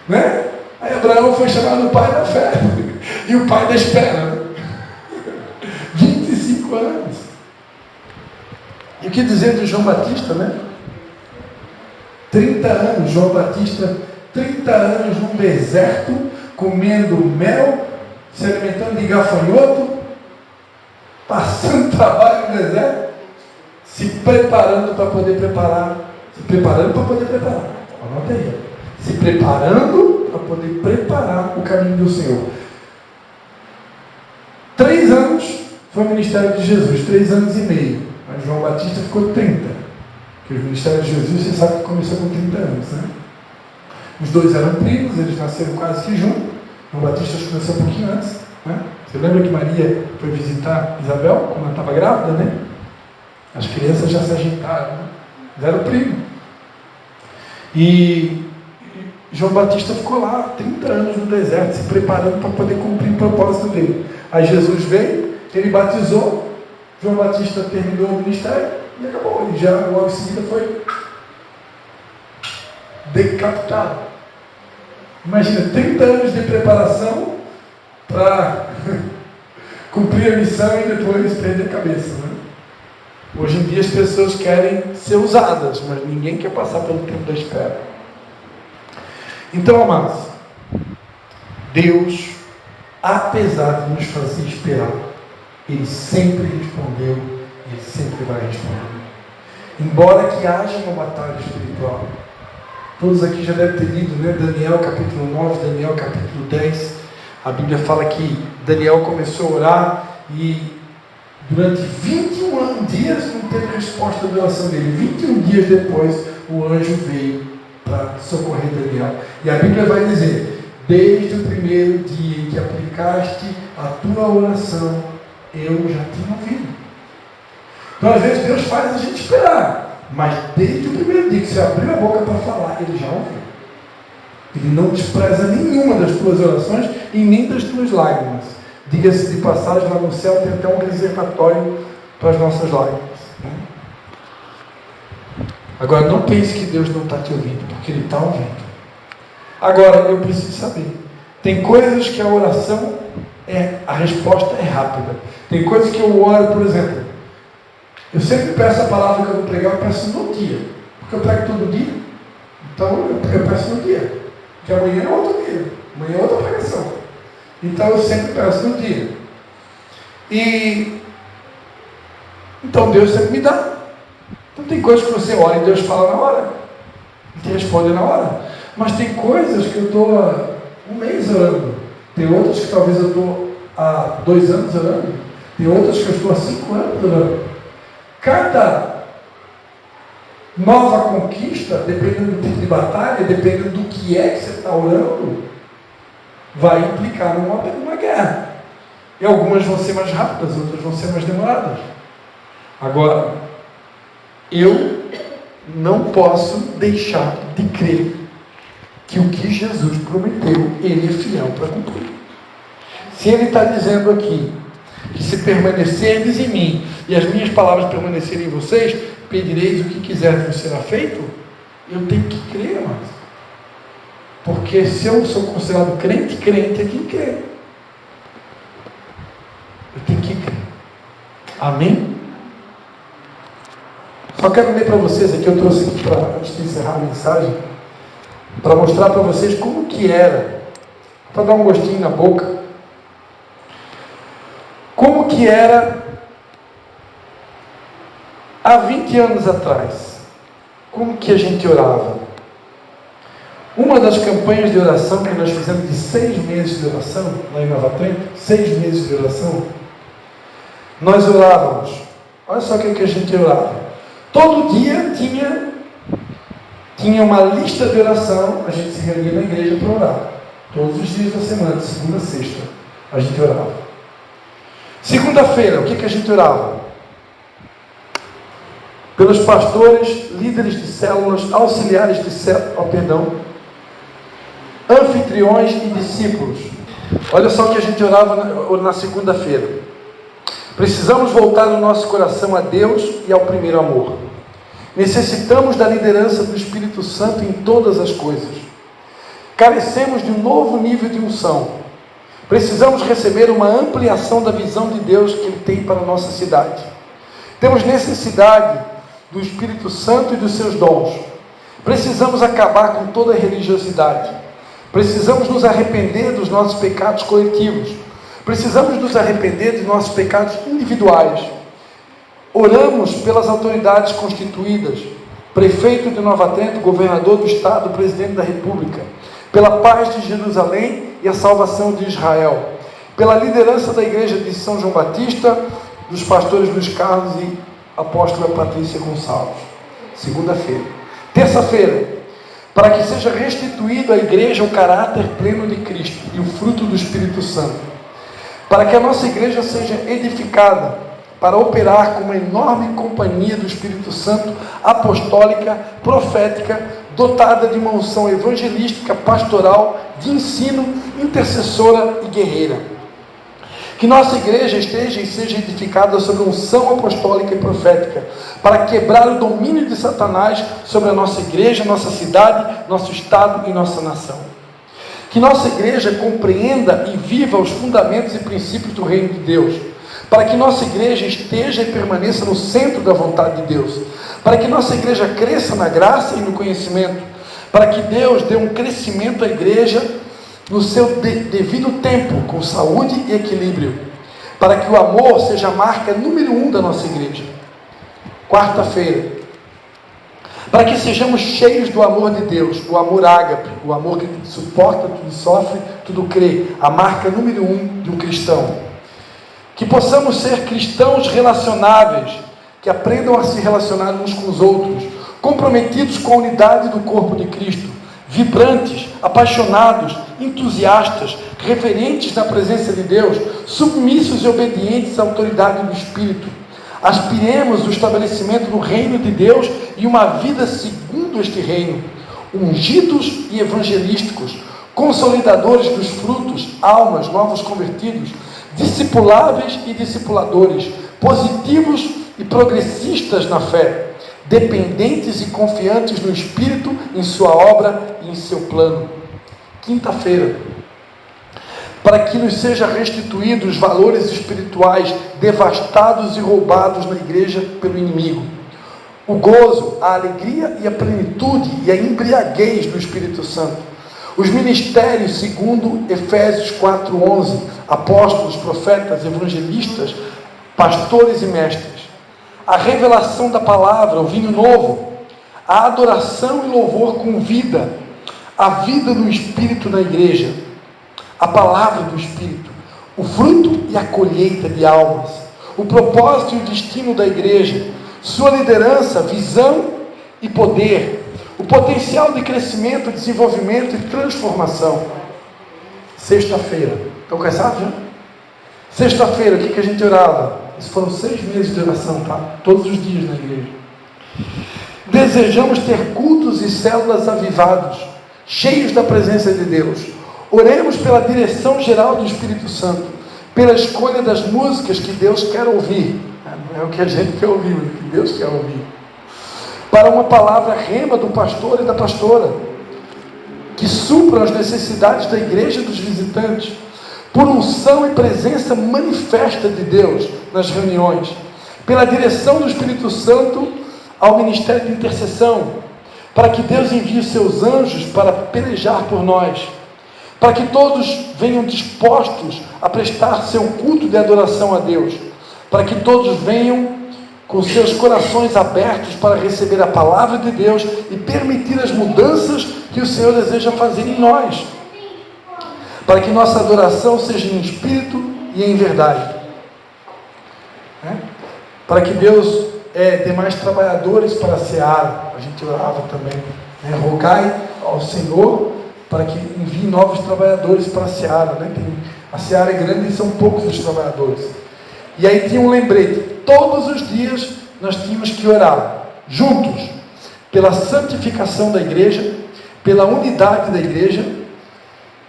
Né? Aí Abraão foi chamado o pai da fé. E o pai da espera. 25 anos. E o que dizer de João Batista, né? 30 anos, João Batista, 30 anos num deserto, comendo mel, se alimentando de gafanhoto, passando trabalho no deserto, se preparando para poder preparar. Anota aí. Se preparando para poder preparar o caminho do Senhor. 3 anos foi o ministério de Jesus, 3 anos e meio. Mas João Batista ficou 30. Porque o ministério de Jesus, você sabe que começou com 30 anos, né? Os dois eram primos, eles nasceram quase que juntos. João Batista começou um pouquinho antes, né? Você lembra que Maria foi visitar Isabel, quando ela estava grávida, né? As crianças já se ajeitaram, né? Eles eram primos. E João Batista ficou lá 30 anos no deserto, se preparando para poder cumprir o propósito dele. Aí Jesus veio, ele batizou, João Batista terminou o ministério e acabou. Ele já logo em seguida foi decapitado. Imagina, 30 anos de preparação para cumprir a missão e depois perder a cabeça, né? Hoje em dia as pessoas querem ser usadas, mas ninguém quer passar pelo tempo da espera. Então, amados, Deus, apesar de nos fazer esperar, Ele sempre respondeu, Ele sempre vai responder. Embora que haja uma batalha espiritual. Todos aqui já devem ter lido, né? Daniel capítulo 9, Daniel capítulo 10. A Bíblia fala que Daniel começou a orar e durante 21 dias não teve resposta da oração dele. 21 dias depois o anjo veio para socorrer Daniel. E a Bíblia vai dizer: desde o primeiro dia em que aplicaste a tua oração, eu já tinha ouvido. Então às vezes Deus faz a gente esperar, mas desde o primeiro dia que você abriu a boca para falar, Ele já ouviu. Ele não despreza nenhuma das tuas orações e nem das tuas lágrimas. Diga-se de passagem, lá no céu tem até um reservatório para as nossas lágrimas. Agora, não pense que Deus não está te ouvindo, porque Ele está ouvindo. Agora, eu preciso saber. Tem coisas que a oração, a resposta é rápida. Tem coisas que eu oro, por exemplo, eu sempre peço a palavra que eu vou pregar, eu peço no dia. Porque eu prego todo dia. Então, eu peço no dia. Porque amanhã é outro dia. Amanhã é outra pregação. Então, eu sempre peço no dia. Então, Deus sempre me dá. Então, tem coisas que você ora e Deus fala na hora. Ele te responde na hora. Mas tem coisas que eu estou há um mês orando. Tem outras que talvez eu estou há 2 anos orando. Tem outras que eu estou há 5 anos orando. Cada nova conquista, dependendo do tipo de batalha, dependendo do que é que você está orando, vai implicar numa guerra. E algumas vão ser mais rápidas, outras vão ser mais demoradas. Agora, eu não posso deixar de crer que o que Jesus prometeu, Ele é fiel para cumprir. Se Ele está dizendo aqui, que se permanecerdes em mim, e as minhas palavras permanecerem em vocês, pedireis o que quiserdes será feito, eu tenho que crer, mas porque se eu sou considerado crente, crente é quem crê. Eu tenho que crer. Amém? Só quero ler para vocês aqui, eu trouxe aqui antes de encerrar a mensagem, para mostrar para vocês como que era, para dar um gostinho na boca, como que era há 20 anos atrás, como que a gente orava. Uma das campanhas de oração que nós fizemos de 6 meses de oração, lá em Nova Trento, 6 meses de oração, nós orávamos, olha só o que a gente orava. Todo dia tinha uma lista de oração, a gente se reunia na igreja para orar. Todos os dias da semana, de segunda a sexta, a gente orava. Segunda-feira, o que a gente orava? Pelos pastores, líderes de células, auxiliares de células, anfitriões e discípulos. Olha só o que a gente orava na segunda-feira. Precisamos voltar o nosso coração a Deus e ao primeiro amor. Necessitamos da liderança do Espírito Santo em todas as coisas. Carecemos de um novo nível de unção. Precisamos receber uma ampliação da visão de Deus que Ele tem para a nossa cidade. Temos necessidade do Espírito Santo e dos seus dons. Precisamos acabar com toda a religiosidade. Precisamos nos arrepender dos nossos pecados coletivos. Precisamos nos arrepender dos nossos pecados individuais. Oramos pelas autoridades constituídas, prefeito de Nova Trento, governador do estado, presidente da república, pela paz de Jerusalém e a salvação de Israel, pela liderança da igreja de São João Batista, dos pastores Luiz Carlos e apóstola Patrícia Gonçalves. Segunda-feira. Terça-feira, para que seja restituído à igreja o caráter pleno de Cristo e o fruto do Espírito Santo, para que a nossa igreja seja edificada para operar com uma enorme companhia do Espírito Santo, apostólica, profética, dotada de uma unção evangelística, pastoral, de ensino, intercessora e guerreira. Que nossa igreja esteja e seja edificada sobre a unção apostólica e profética, para quebrar o domínio de Satanás sobre a nossa igreja, nossa cidade, nosso estado e nossa nação. Que nossa igreja compreenda e viva os fundamentos e princípios do reino de Deus, para que nossa igreja esteja e permaneça no centro da vontade de Deus, para que nossa igreja cresça na graça e no conhecimento, para que Deus dê um crescimento à igreja no seu devido tempo, com saúde e equilíbrio, para que o amor seja a marca número 1 da nossa igreja. Quarta-feira, para que sejamos cheios do amor de Deus, o amor ágape, o amor que suporta, tudo sofre, tudo crê, a marca número 1 de um cristão. Que possamos ser cristãos relacionáveis, que aprendam a se relacionar uns com os outros, comprometidos com a unidade do corpo de Cristo, vibrantes, apaixonados, entusiastas, reverentes na presença de Deus, submissos e obedientes à autoridade do Espírito. Aspiremos o estabelecimento do reino de Deus e uma vida segundo este reino. ungidos e evangelísticos, consolidadores dos frutos, almas, novos convertidos, discipuláveis e discipuladores, positivos e progressistas na fé, dependentes e confiantes no Espírito, em sua obra e em seu plano. Quinta-feira, para que nos seja restituídos os valores espirituais devastados e roubados na igreja pelo inimigo. O gozo, a alegria e a plenitude e a embriaguez do Espírito Santo. Os ministérios, segundo Efésios 4:11, apóstolos, profetas, evangelistas, pastores e mestres. A revelação da palavra, o vinho novo. A adoração e louvor com vida. A vida do Espírito na igreja. A palavra do Espírito. O fruto e a colheita de almas. O propósito e o destino da igreja. Sua liderança, visão e poder. O potencial de crescimento, desenvolvimento e transformação. Sexta-feira. Estão cansados já? Sexta-feira, o que a gente orava? Isso foram 6 meses de oração, tá? Todos os dias na igreja. Desejamos ter cultos e células avivados, cheios da presença de Deus. Oremos pela direção geral do Espírito Santo, pela escolha das músicas que Deus quer ouvir. Não é o que a gente quer ouvir, mas o que Deus quer ouvir. Para uma palavra rema do pastor e da pastora, que supram as necessidades da igreja e dos visitantes, por unção e presença manifesta de Deus nas reuniões, pela direção do Espírito Santo ao ministério de intercessão, para que Deus envie os seus anjos para pelejar por nós, para que todos venham dispostos a prestar seu culto de adoração a Deus, para que todos venham com seus corações abertos para receber a palavra de Deus e permitir as mudanças que o Senhor deseja fazer em nós, para que nossa adoração seja em espírito e em verdade, para que Deus dê mais trabalhadores para a seara. A gente orava também, rogai ao Senhor para que envie novos trabalhadores para a seara, a seara é grande e são poucos os trabalhadores. E aí tinha um lembrete: todos os dias nós tínhamos que orar juntos pela santificação da igreja, pela unidade da igreja,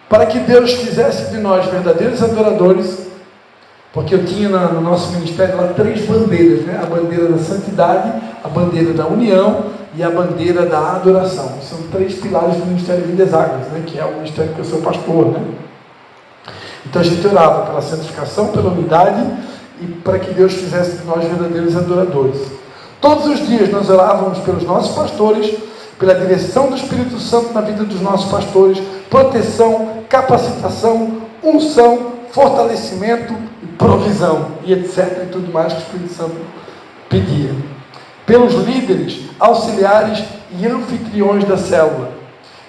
para que Deus fizesse de nós verdadeiros adoradores, porque eu tinha no nosso ministério lá 3 bandeiras, a bandeira da santidade, a bandeira da união e a bandeira da adoração. São 3 pilares do Ministério Vidas Águas, que é o ministério que eu sou pastor, Então a gente orava pela santificação, pela unidade e para que Deus fizesse de nós verdadeiros adoradores. Todos os dias nós orávamos pelos nossos pastores, pela direção do Espírito Santo na vida dos nossos pastores, proteção, capacitação, unção, fortalecimento, provisão e etc. e tudo mais que o Espírito Santo pedia. Pelos líderes, auxiliares e anfitriões da célula,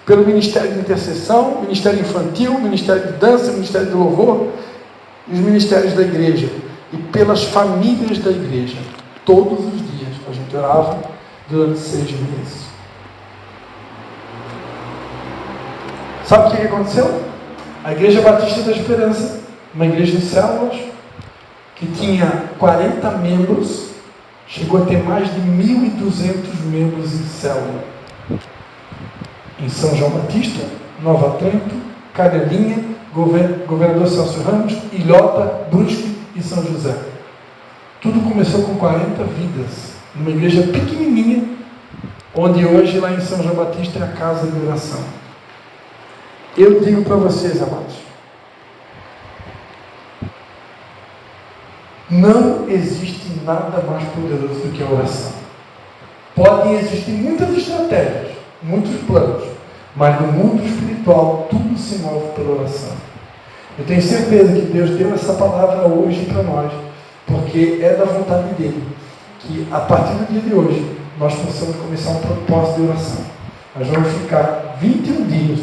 pelo Ministério de Intercessão, Ministério Infantil, Ministério de Dança, Ministério de Louvor e os ministérios da igreja, e pelas famílias da igreja. Todos os dias a gente orava durante 6 meses. Sabe o que aconteceu? A Igreja Batista da Esperança, uma igreja de células, que tinha 40 membros, chegou a ter mais de 1.200 membros em célula. Em São João Batista, Nova Trento, Canelinha, Governador Celso Ramos, Ilhota, Brusque e São José. Tudo começou com 40 vidas, numa igreja pequenininha, onde hoje lá em São João Batista é a casa de oração. Eu digo para vocês, amados, não existe nada mais poderoso do que a oração. Podem existir muitas estratégias, muitos planos, mas no mundo espiritual tudo se move pela oração. Eu tenho certeza que Deus deu essa palavra hoje para nós, porque é da vontade dele, que a partir do dia de hoje nós possamos começar um propósito de oração. Nós vamos ficar 21 dias,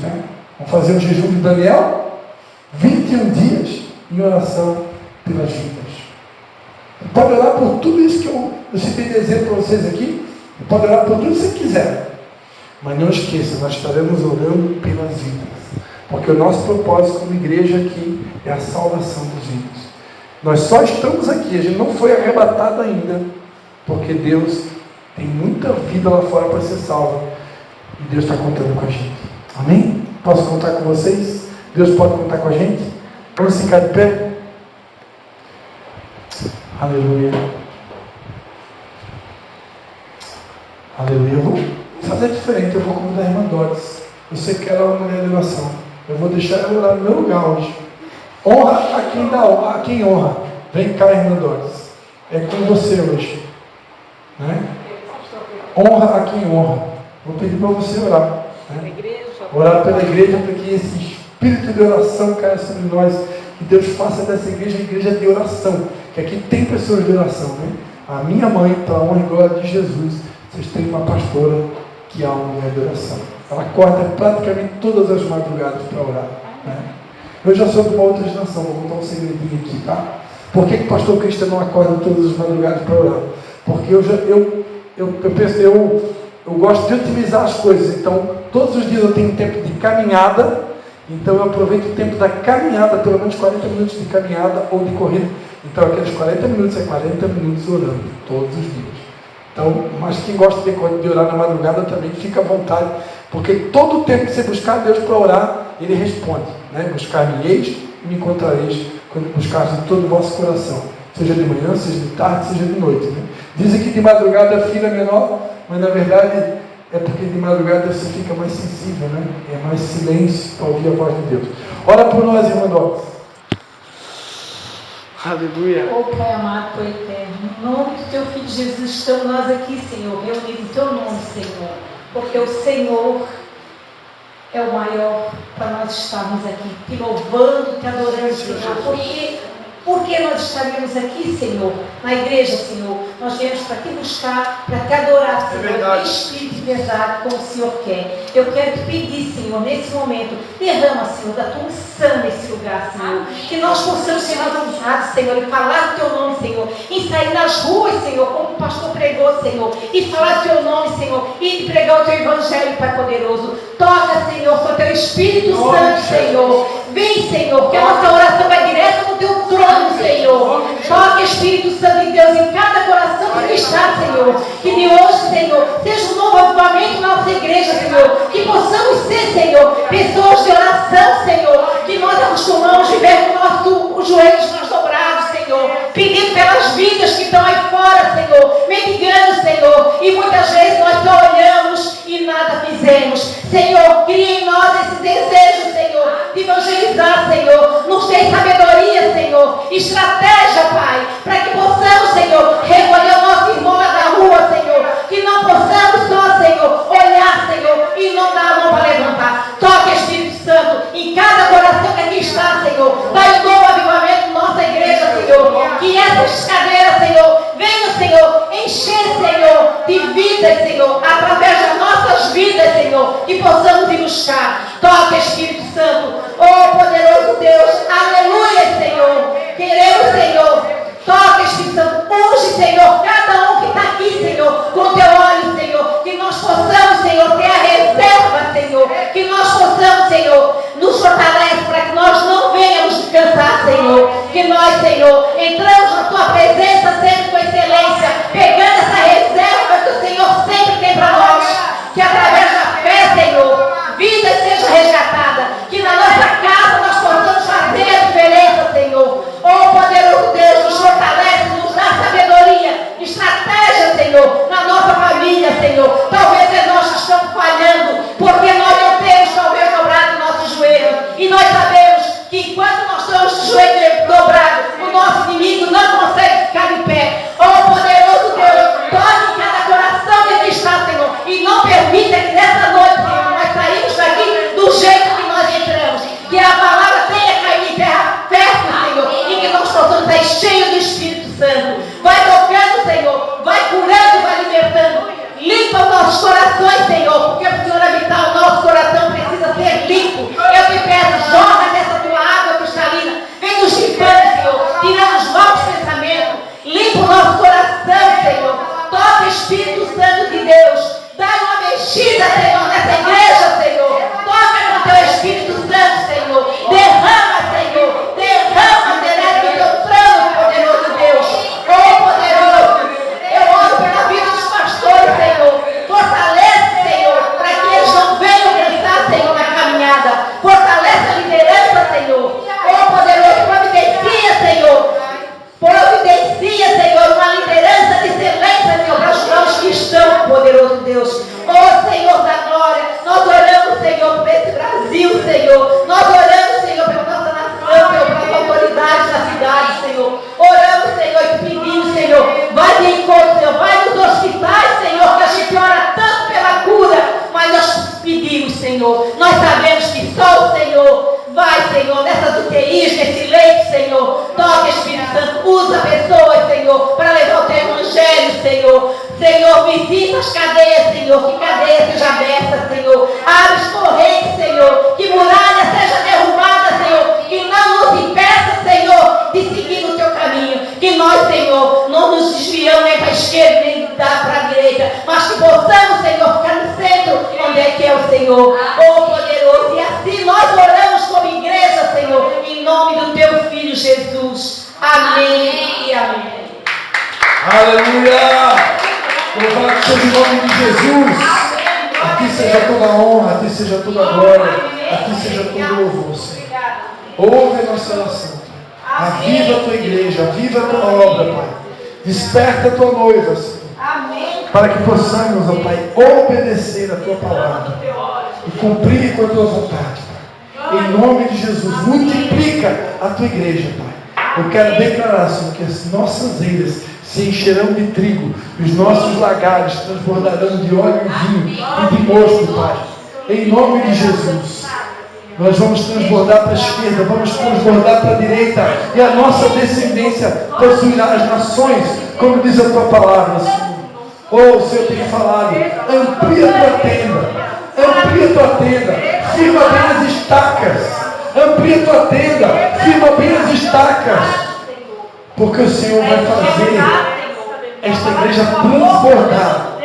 Vamos fazer o jejum de Daniel, 21 dias em oração pelas vidas. Pode orar por tudo isso que eu citei de exemplo para vocês aqui, pode orar por tudo que você quiser, mas não esqueça, nós estaremos orando pelas vidas, porque o nosso propósito como igreja aqui é a salvação dos vidas. Nós só estamos aqui, a gente não foi arrebatado ainda, porque Deus tem muita vida lá fora para ser salva. E Deus está contando com a gente. Amém? Posso contar com vocês? Deus pode contar com a gente? Vamos ficar de pé? Aleluia. Aleluia. Eu vou fazer diferente. Eu vou convidar a irmã Doris. Eu sei que ela é uma mulher de oração. Eu vou deixar ela orar no meu lugar hoje. Honra a quem dá honra, a quem honra. Vem cá, irmã Doris. É com você hoje. Né? Honra a quem honra. Vou pedir para você orar. Né? Orar pela igreja para que esse espírito de oração caia sobre nós. Que Deus faça dessa igreja de oração. Que aqui tem pessoas de oração. Né? A minha mãe, para a honra e glória de Jesus, vocês têm uma pastora que é uma mulher de oração. Ela acorda praticamente todas as madrugadas para orar. Né? Eu já sou de uma outra geração. Vou contar um segredinho aqui, tá? Por que o pastor Cristian não acorda todas as madrugadas para orar? Porque eu gosto de otimizar as coisas. Então, todos os dias eu tenho tempo de caminhada. Então, eu aproveito o tempo da caminhada, pelo menos 40 minutos de caminhada ou de corrida. Então, aqueles 40 minutos é 40 minutos orando, todos os dias. Então, mas quem gosta de orar na madrugada também fica à vontade. Porque todo o tempo que você buscar Deus para orar, Ele responde. Né? Buscar-me-eis e me encontrareis quando buscares de todo o vosso coração. Seja de manhã, seja de tarde, seja de noite. Né? Dizem que de madrugada a fila é menor, mas na verdade é porque de madrugada você fica mais sensível, né? É mais silêncio para ouvir a voz de Deus. Ora por nós, irmã Doris. Aleluia. Ó Pai amado, Pai eterno, em nome do Teu Filho Jesus, estamos nós aqui, Senhor, reunidos em Teu nome, Senhor, porque o Senhor é o maior para nós estarmos aqui, te louvando, te adorando, Senhor, porque nós estaríamos aqui, Senhor, na igreja, Senhor. Nós viemos para te buscar, para te adorar, Senhor, em espírito e verdade, como o Senhor quer. Eu quero te pedir, Senhor, nesse momento, derrama, Senhor, da tua unção nesse lugar, Senhor. Que nós possamos ser mais honrados, Senhor, e falar do teu nome, Senhor. E sair nas ruas, Senhor, como o pastor pregou, Senhor. E falar do teu nome, Senhor. E pregar o teu evangelho, Pai poderoso. Toca, Senhor, com o teu Espírito Santo, Senhor. Vem, Senhor, que a nossa oração vai direto no teu trono, Senhor. Toca, Espírito Santo de Deus, em cada coração que está, Senhor. Que de hoje, Senhor, seja um novo avivamento na nossa igreja, Senhor. Que possamos ser, Senhor, pessoas de oração, Senhor. Que nós acostumamos viver com os joelhos mais dobrados, Senhor. Pedindo pelas vidas que estão aí fora, Senhor. Mendigando, Senhor. E muitas vezes nós só olhamos e nada fizemos. Senhor, cria em nós esse desejo, Senhor, de evangelizar, Senhor. Nos dê sabedoria, Senhor. Estratégia, Pai, para que possamos, Senhor, recolher o nosso irmão lá da rua, Senhor. Que não possamos só, Senhor, olhar, Senhor, e não dar a mão para levantar. Toque, Espírito Santo, em cada coração que aqui está, Senhor. Dá um novo avivamento na nossa igreja, Senhor. Que essas cadeiras, Senhor, venham, Senhor, encher, Senhor, de vida, Senhor, através das nossas vidas, Senhor, que possamos ir buscar. Toque, Espírito Santo. Oh, poderoso Deus. Aleluia, Senhor. Queremos, Senhor. Toque, Espírito Santo. Unge, Senhor, cada um que está aqui, Senhor, com teu olho, Senhor. Que nós possamos, Senhor, ter a reserva, Senhor. Que nós possamos, Senhor, nos fortalecer para que nós não venhamos descansar, Senhor. Que nós, Senhor, entramos na tua presença sempre com excelência, pegando essa reserva que o Senhor sempre tem para nós. Que através da fé, Senhor, vida seja resgatada. Que na nossa casa nós possamos fazer a diferença, Senhor. poderoso Deus. Oh Senhor da glória, nós oramos, Senhor, por esse Brasil, Senhor. Nós oramos, Senhor, pela nossa nação, pelas autoridades da cidade, Senhor. Oramos, Senhor, e pedimos, Senhor, vai de encontro, Senhor, vai nos hospitais, Senhor, que a gente ora tanto pela cura, mas nós pedimos, Senhor, nós sabemos que só o Senhor vai, Senhor, nessas UTIs, nesse leite, Senhor. Toca, Espírito Santo, usa pessoas, Senhor, para levar o teu evangelho, Senhor. Senhor, visita as cadeias, Senhor, que cadeia seja aberta, Senhor. Abre as correntes, Senhor, que muralha seja derrubada, Senhor, que não nos impeça, Senhor, de seguir o teu caminho. Que nós, Senhor, não nos desviamos nem para a esquerda, nem para a direita, mas que possamos, Senhor, ficar no centro, onde é que é o Senhor, oh poderoso. E assim nós oramos como igreja, Senhor, em nome do teu Filho Jesus. Amém e amém. Aleluia! Louvado seja o nome de Jesus. Aqui seja toda a honra, aqui seja toda a glória, aqui seja todo o louvor, Senhor. Ouve a nossa oração, Pai. Aviva a tua igreja, aviva a tua obra, Pai. Desperta a tua noiva, Senhor. Para que possamos, ó Pai, obedecer a tua palavra e cumprir com a tua vontade, Pai. Em nome de Jesus, multiplica a tua igreja, Pai. Eu quero declarar, Senhor, que as nossas ilhas se encherão de trigo, os nossos lagares transbordarão de óleo e vinho e de mosto, Pai. Em nome de Jesus. Nós vamos transbordar para a esquerda, vamos transbordar para a direita, e a nossa descendência possuirá as nações, como diz a tua palavra, Senhor. Oh, o Senhor tem falado, amplia a tua tenda, amplia a tua tenda, firma bem as estacas, amplia a tua tenda, firma bem as estacas, porque o Senhor vai fazer esta igreja transbordar.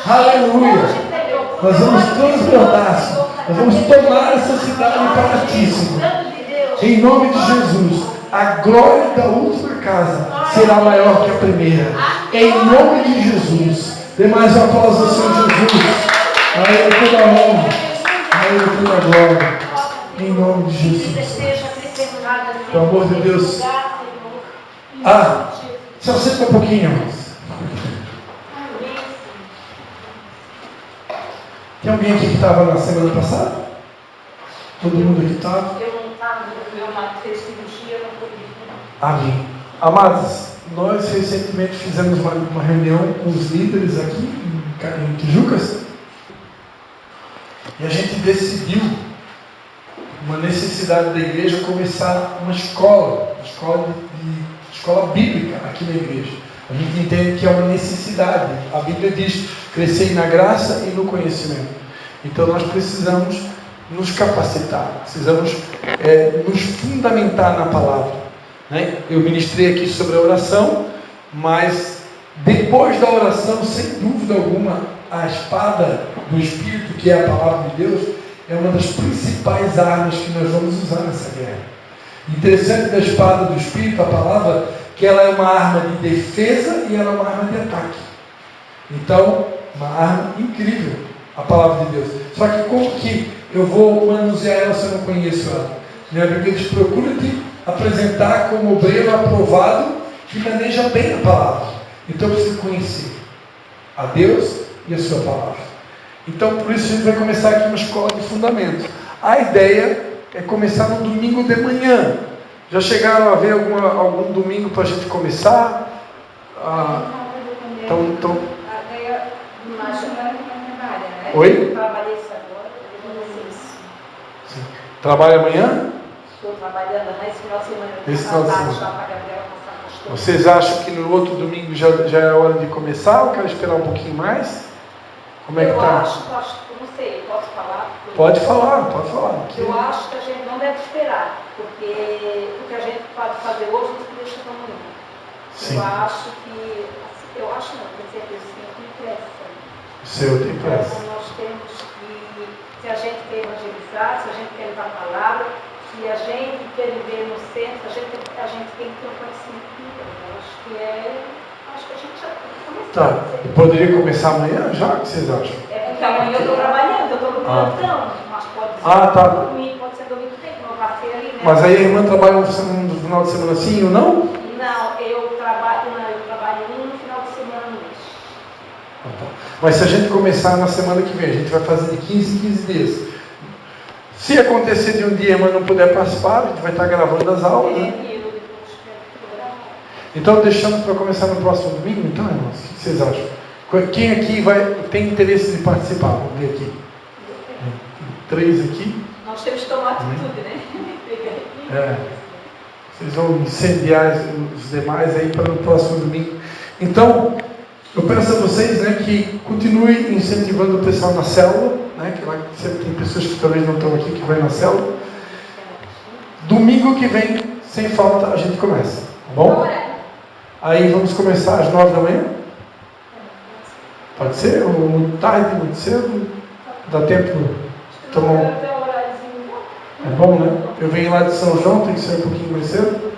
Aleluia! Nós vamos transbordar, Senhor. Nós vamos tomar essa cidade para ti, Senhor. Em nome de Jesus, a glória da última casa será maior que a primeira. Em nome de Jesus. Dê mais um aplauso ao Senhor Jesus. A Ele toda a honra, a Ele toda a glória. Em nome de Jesus. Pelo amor de Deus. Só senta um pouquinho, irmãos. Tem alguém aqui que estava na semana passada? Todo mundo aqui estava? Eu não estava, meu marido fez cirurgia, eu não pude. Amém. Amados, nós recentemente fizemos uma reunião com os líderes aqui em Tijucas e a gente decidiu uma necessidade da igreja começar uma escola bíblica aqui na igreja. A gente entende que é uma necessidade. A Bíblia diz: crescer na graça e no conhecimento. Então nós precisamos nos capacitar, precisamos nos fundamentar na palavra, né? Eu ministrei aqui sobre a oração, mas depois da oração, sem dúvida alguma, a espada do Espírito, que é a palavra de Deus, é uma das principais armas que nós vamos usar nessa guerra. Interessante da espada do Espírito, a palavra, que ela é uma arma de defesa e ela é uma arma de ataque. Então, uma arma incrível, a palavra de Deus. Só que como que eu vou manusear ela se eu não conheço ela? Minha Bíblia diz: procura-te apresentar como obreiro aprovado que maneja bem a palavra. Então eu preciso conhecer a Deus e a sua palavra. Então por isso a gente vai começar aqui uma escola de fundamentos. A ideia é começar no domingo de manhã. Já chegaram a ver algum domingo para a gente começar? Oi? Sim. Trabalha amanhã? Estou trabalhando nesse final de semana. Esse final de semana. Vocês acham que no outro domingo já é hora de começar ou quer esperar um pouquinho mais? Como é que está? Eu acho, não sei, posso falar? Pode falar. Eu acho que a gente não deve esperar, porque o que a gente pode fazer hoje não se deixa para amanhã. Sim. Eu acho não, tenho certeza que tem pressa. O Senhor tem pressa. Então nós temos que, se a gente quer evangelizar, se a gente quer levar a palavra, se a gente quer viver no centro, a gente tem que ter um conhecimento. Acho que a gente já tem que começar. Tá. Poderia começar amanhã já? O que vocês acham? É porque amanhã eu estou trabalhando, eu estou no plantão, mas pode ser tá. domingo, pode ser domingo tempo, não vai ser ali, né? Mas aí a irmã trabalha no final de semana sim ou não? Não, eu trabalho um no final de semana no mês. Mas se a gente começar na semana que vem, a gente vai fazer de 15 em 15 dias. Se acontecer de um dia a irmã não puder participar, a gente vai estar gravando as aulas, né? Então deixamos para começar no próximo domingo, então, irmãos? O que vocês acham? Quem aqui tem interesse de participar? Vamos ver aqui. 3 aqui. Nós temos que tomar atitude, né? Vocês vão incendiar os demais aí para o próximo domingo. Então, eu peço a vocês, né, que continuem incentivando o pessoal na célula, né, que lá sempre tem pessoas que talvez não estão aqui que vão na célula. Domingo que vem, sem falta, a gente começa, tá bom? Aí vamos começar às 9 da manhã? Pode ser? Ou muito tarde, muito cedo? Dá tempo de tomar um... É bom, né? Eu venho lá de São João, tem que ser um pouquinho mais cedo.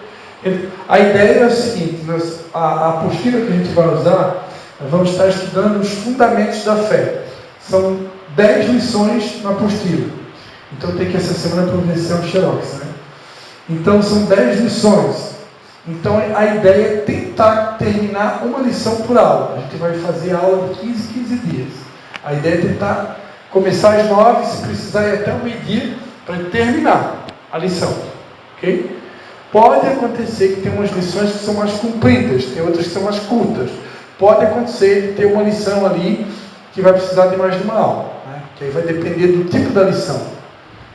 A ideia é a seguinte, a apostila que a gente vai usar, nós vamos estar estudando os fundamentos da fé. São 10 lições na apostila. Então tem que essa semana providenciar um xerox, né? Então são 10 lições. Então a ideia é tentar terminar uma lição por aula. A gente vai fazer aula de 15 dias. A ideia é tentar começar às 9, se precisar ir até o meio-dia, para terminar a lição. Ok? Pode acontecer que tem umas lições que são mais compridas, tem outras que são mais curtas. Pode acontecer de ter uma lição ali que vai precisar de mais de uma aula, né? Que aí vai depender do tipo da lição.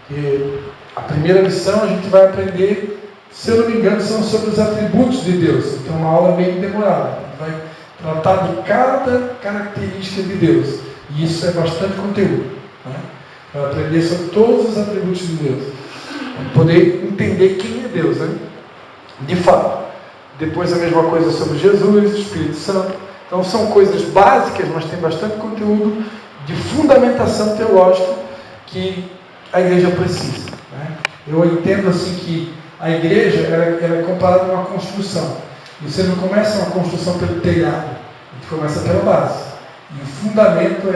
E a primeira lição a gente vai aprender, se eu não me engano, são sobre os atributos de Deus. Então é uma aula meio demorada. A gente vai tratar de cada característica de Deus. E isso é bastante conteúdo, né? Para aprender sobre todos os atributos de Deus. Para poder entender quem é Deus, né? De fato. Depois a mesma coisa sobre Jesus, o Espírito Santo. Então são coisas básicas, mas tem bastante conteúdo de fundamentação teológica que a igreja precisa, né? Eu entendo assim que a igreja ela é comparada a uma construção. E você não começa uma construção pelo telhado, a gente começa pela base. E o fundamento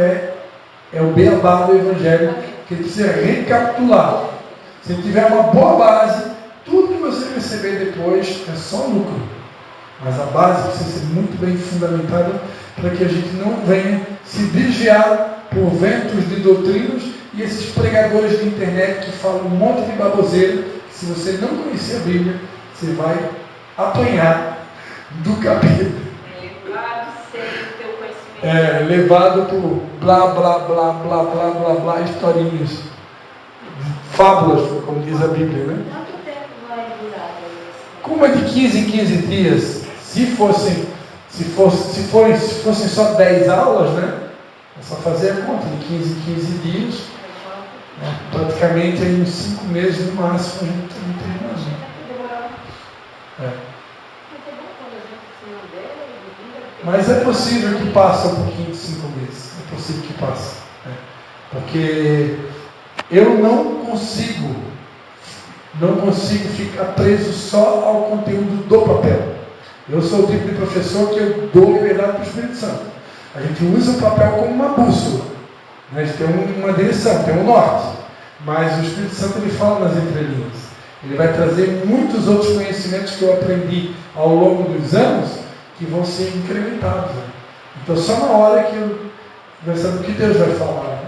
é o beabá do Evangelho, que ele precisa recapitular. Se ele tiver uma boa base, tudo que você receber depois é só lucro. Mas a base precisa ser muito bem fundamentada para que a gente não venha se desviar por ventos de doutrinas e esses pregadores de internet que falam um monte de baboseira, que se você não conhecer a Bíblia, você vai apanhar do capeta. Levado por blá, blá, blá, blá, blá, blá, blá, historinhas, fábulas, como diz a Bíblia, né? Quanto tempo vai durar isso? Como é de 15 em 15 dias, se fossem só 10 aulas, né? É só fazer a conta de 15 em 15 dias, né? Praticamente aí uns 5 meses no máximo a gente termina. Mas é possível que passe um pouquinho de 5 meses. É possível que passe. Né? Porque eu não consigo ficar preso só ao conteúdo do papel. Eu sou o tipo de professor que eu dou liberdade para o Espírito Santo. A gente usa o papel como uma bússola. Né? A gente tem uma direção, tem um norte. Mas o Espírito Santo ele fala nas entrelinhas. Ele vai trazer muitos outros conhecimentos que eu aprendi ao longo dos anos que vão ser incrementados. Né? Então só na hora que eu vai saber o que Deus vai falar. Né?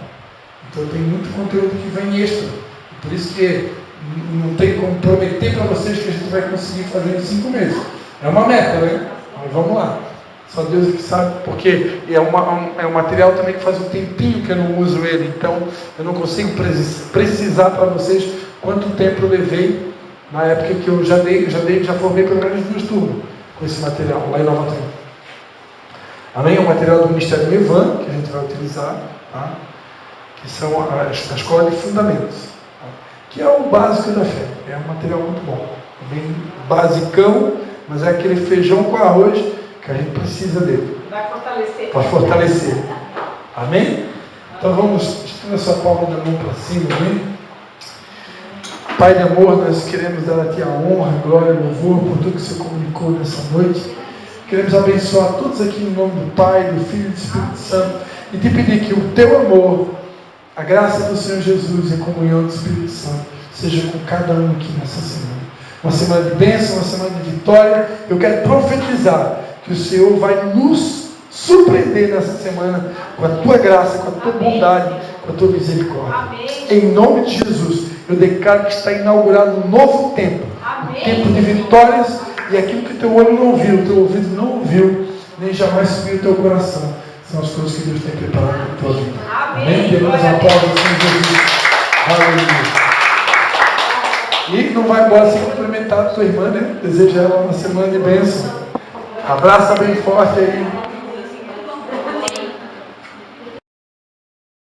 Então tem muito conteúdo que vem extra. E por isso que não tem como prometer para vocês que a gente vai conseguir fazer em 5 meses. É uma meta, né? Mas vamos lá. Só Deus que sabe, porque é um material também que faz um tempinho que eu não uso ele. Então eu não consigo precisar para vocês quanto tempo eu levei na época que eu já formei pelo menos 2 turmas com esse material lá em Nova Trento. Além do material do Ministério Levan, que a gente vai utilizar, tá? Que são a escola de fundamentos, tá? Que é o básico da fé. É um material muito bom, bem basicão, mas é aquele feijão com arroz que a gente precisa dele. Vai fortalecer. Para fortalecer. Amém? Então vamos estender a sua palma da mão para cima, amém? Pai de amor, nós queremos dar a Ti a honra, a glória e o louvor por tudo que o Senhor comunicou nessa noite. Queremos abençoar todos aqui em nome do Pai, do Filho e do Espírito Santo e Te pedir que o Teu amor, a graça do Senhor Jesus e a comunhão do Espírito Santo seja com cada um aqui nessa semana. Uma semana de bênção, uma semana de vitória. Eu quero profetizar que o Senhor vai nos surpreender nessa semana com a tua graça, com a tua bondade, com a tua misericórdia. Em nome de Jesus, eu declaro que está inaugurado um novo tempo, um tempo de vitórias, e aquilo que teu olho não viu, teu ouvido não ouviu, nem jamais subiu o teu coração, são as coisas que Deus tem preparado para a tua vida. Amém? Demos a aplauso ao Senhor Jesus. Aleluia. E não vai embora sem cumprimentar a tua irmã, né? Deseja ela uma semana de bênção. Abraça bem forte aí.